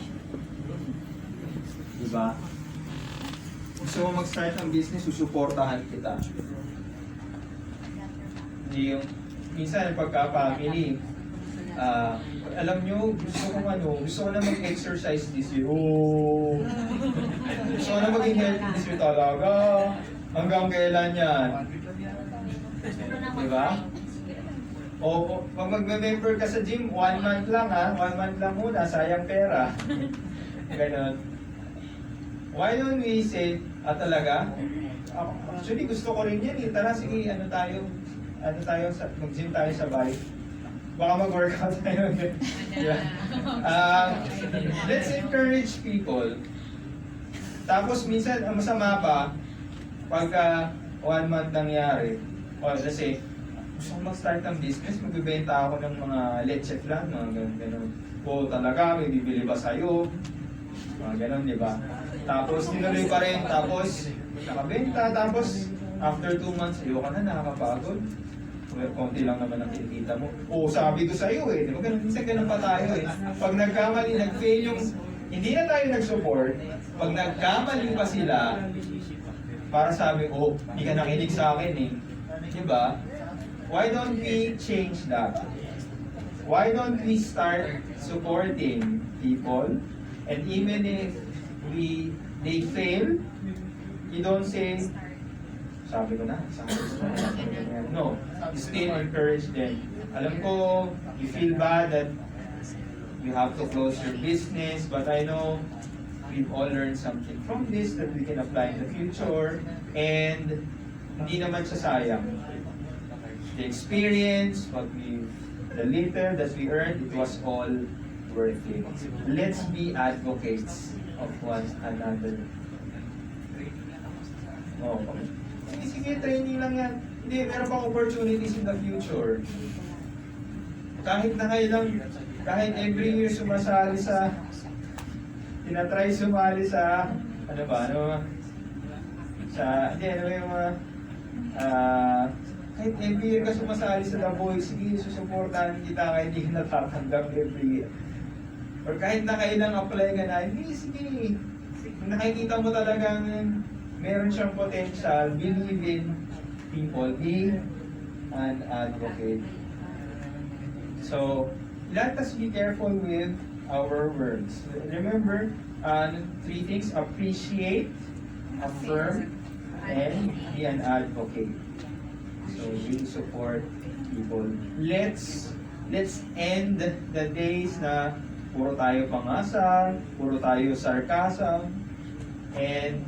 Diba? Gusto mo mag-start ng business, susuportahan kita. Hindi yung, minsan pagka-family, alam nyo, gusto ko na mag-exercise this year. Oh. Gusto ko na maging healthy this year talaga. Hanggang kailan yan? Diba? O, pag mag-member ka sa gym, 1 month lang ha. 1 month lang muna, sayang pera. Ganon. Why don't we say, talaga? Actually, gusto ko rin yan eh. Tara, sige, mag-gym tayo sabay. Baka mag-workout tayo. Yeah. Let's encourage people. Tapos minsan, ang masama pa, pagka 1 month nangyari, o let's say, gusto ko mag-start ng business, magbibenta ako ng mga leche flan, mga ganun. O talaga, may bibili ba sa'yo? Mga ganun, di ba? Tapos tinuloy pa rin, tapos nakabenta, tapos after 2 months, ayoko na, nakakapagod. Konti lang naman ang kinikita mo. O sabi ko sa'yo eh, di ba? Minsan ganun pa tayo eh. Pag nagkamali, nag-fail yung, hindi na tayo nag-support, pag nagkamali pa sila, para sabi, oh, hindi ka nakinig sa akin eh. Di ba? Why don't we change that? Why don't we start supporting people? And even if they fail, you don't say, sabi ko na, no, you still encourage them. Alam ko, you feel bad that you have to close your business, but I know we've all learned something from this that we can apply in the future, and hindi naman siya sayang. The experience, the little that we earned, it was all worth it. Let's be advocates of one another. Oh, sige, training lang yan. Hindi, meron pang opportunities in the future. Kahit na kayo lang, kahit every year sumasali sa, tinatry sumali sa, kahit every year ka sumasali sa The Voice, sige, susuportahan kita kahit hindi ka natatanggap every year. Or kahit nakailang apply ka na, hindi, sige. Kung nakikita mo talagang meron siyang potential, believe in people, be an advocate. So, let us be careful with our words. Remember, 3 things: appreciate, affirm, and be an advocate. So, really support people. Let's end the days na puro tayo pangasal, puro tayo sarcasm, and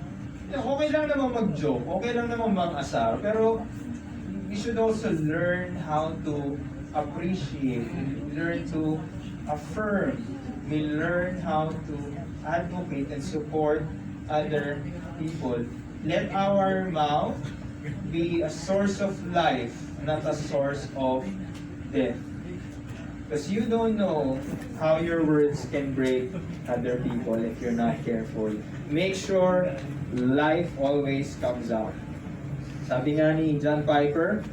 okay lang naman mag-joke, okay lang naman mang-asar, pero we should also learn how to appreciate, learn to affirm, we learn how to advocate and support other people. Let our mouth be a source of life, not a source of death. Because you don't know how your words can break other people if you're not careful. Make sure life always comes out. Sabi nga ni John Piper,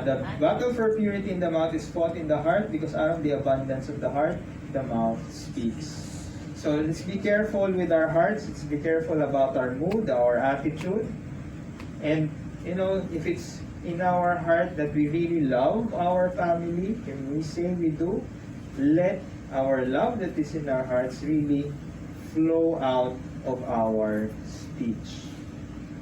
the battle for purity in the mouth is fought in the heart because out of the abundance of the heart, the mouth speaks. So let's be careful with our hearts. Let's be careful about our mood, our attitude. And if it's in our heart that we really love our family, can we say we do? Let our love that is in our hearts really flow out of our speech.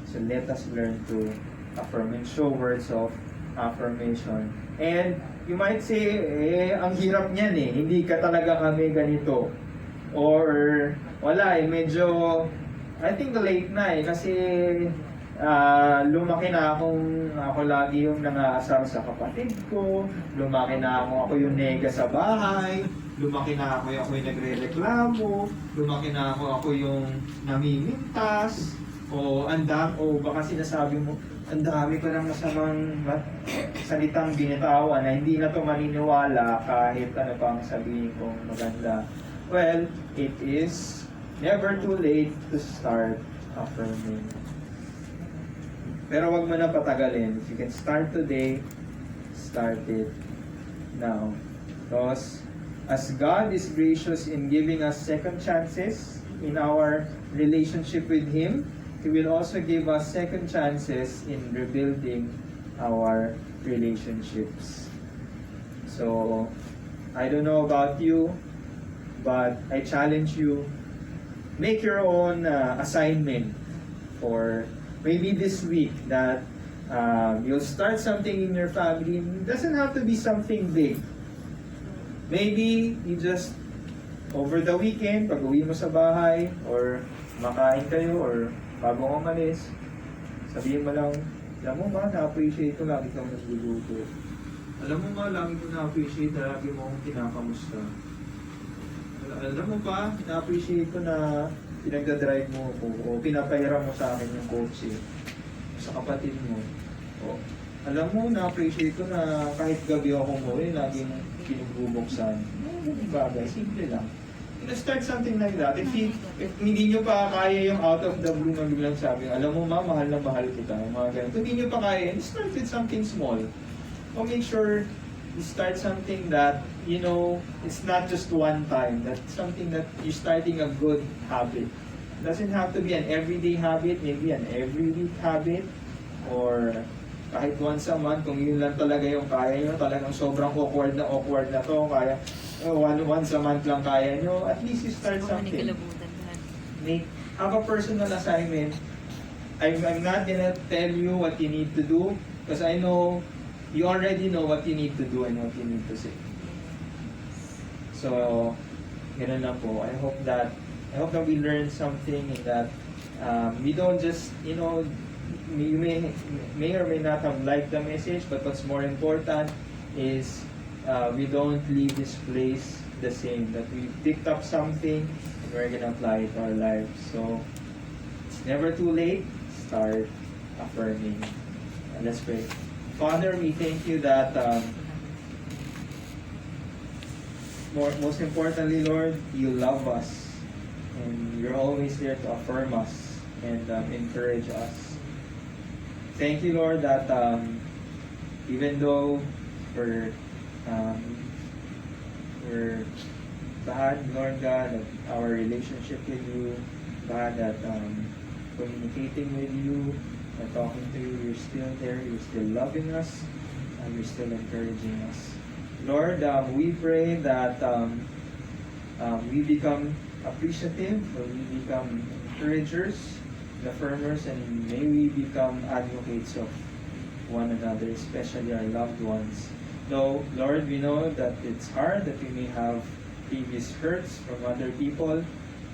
So let us learn to affirm and show words of affirmation. And you might say, ang hirap niyan eh, hindi ka talaga kami ganito. Or, wala medyo, I think late na kasi lumaki na ako lagi yung nangaasar sa kapatid ko, lumaki na ako yung nega sa bahay, lumaki na ako yung nagre-reklamo, lumaki na ako yung namimintas, O baka sinasabi mo, ang dami ko ng masamang salitang binitawan na hindi na to maniniwala kahit ano pang sabihin kong maganda. Well, it is never too late to start affirming. Pero wag mo na patagalin. If you can start today, start it now. Because as God is gracious in giving us second chances in our relationship with Him, He will also give us second chances in rebuilding our relationships. So, I don't know about you, but I challenge you, make your own assignment for maybe this week that you'll start something in your family. It doesn't have to be something big. Maybe you just, over the weekend, pag uwi mo sa bahay, or makain kayo, or bago ka umalis, sabihin mo lang, alam mo ba, na-appreciate ko lagi kang nagluluto. Alam mo ba, lagi ko na-appreciate na lagi mo akong kinakamusta. Alam mo ba, na-appreciate ko na pinagdadrive mo ako, o pinapahiram mo sa akin yung kotse, sa kapatid mo. O, alam mo, na-appreciate ko na kahit gabi ako umuwi, laging pinugbubuksan. Mga bagay, simple lang. Start something like that. If hindi nyo pa kaya yung out of the blue na biglang sabi, alam mo ma, mahal na mahal kita. Mga ganun. Kung hindi nyo pa kaya, start with something small. So make sure you start something that, you know, it's not just one time. That's something that you're starting a good habit. It doesn't have to be an everyday habit, maybe an every week habit, or kahit once a month, kung yun lang talaga yung kaya nyo, talagang sobrang awkward na to, kaya once a month lang kaya nyo, at least you start something. Have a personal assignment. I'm not gonna tell you what you need to do, because I know you already know what you need to do and what you need to say. So, ganun na po. I hope that we learn something in that we don't just, you know, you may or may not have liked the message, but what's more important is we don't leave this place the same, that we picked up something and we're gonna apply it to our lives. So it's never too late. Start affirming. Let's pray. Father, we thank you that most importantly, Lord, you love us and you're always there to affirm us and encourage us. Thank you, Lord, that even though we're bad, Lord God, that our relationship with you, bad at communicating with you, and talking to you, you're still there, you're still loving us, and you're still encouraging us. Lord, we pray that we become appreciative, or we become encouragers, affirmers, and may we become advocates of one another, especially our loved ones. Though, Lord, we know that it's hard, that we may have previous hurts from other people,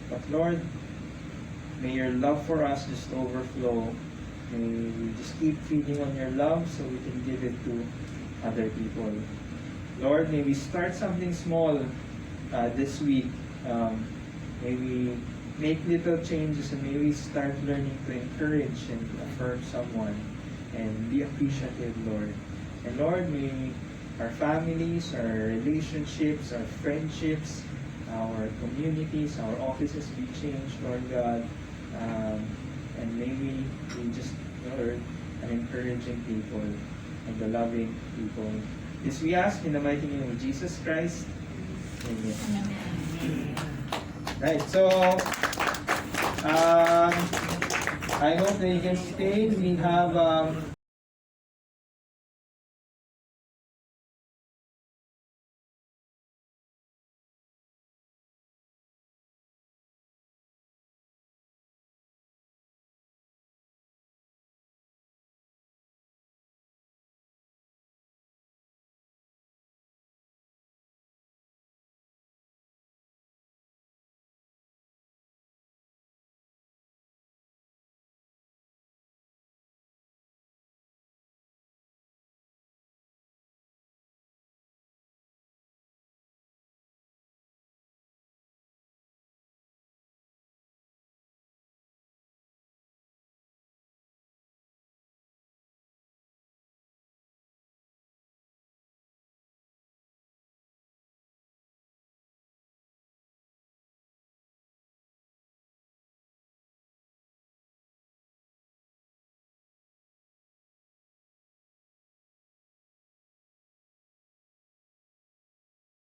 but Lord, may your love for us just overflow. May we just keep feeding on your love so we can give it to other people. Lord, may we start something small this week. May we make little changes, and may we start learning to encourage and affirm someone and be appreciative, Lord. And Lord, may our families, our relationships, our friendships, our communities, our offices be changed, Lord God. And may we just learn an encouraging people and the loving people. This we ask in the mighty name of Jesus Christ. Amen. Right, so I hope that you can stay. We have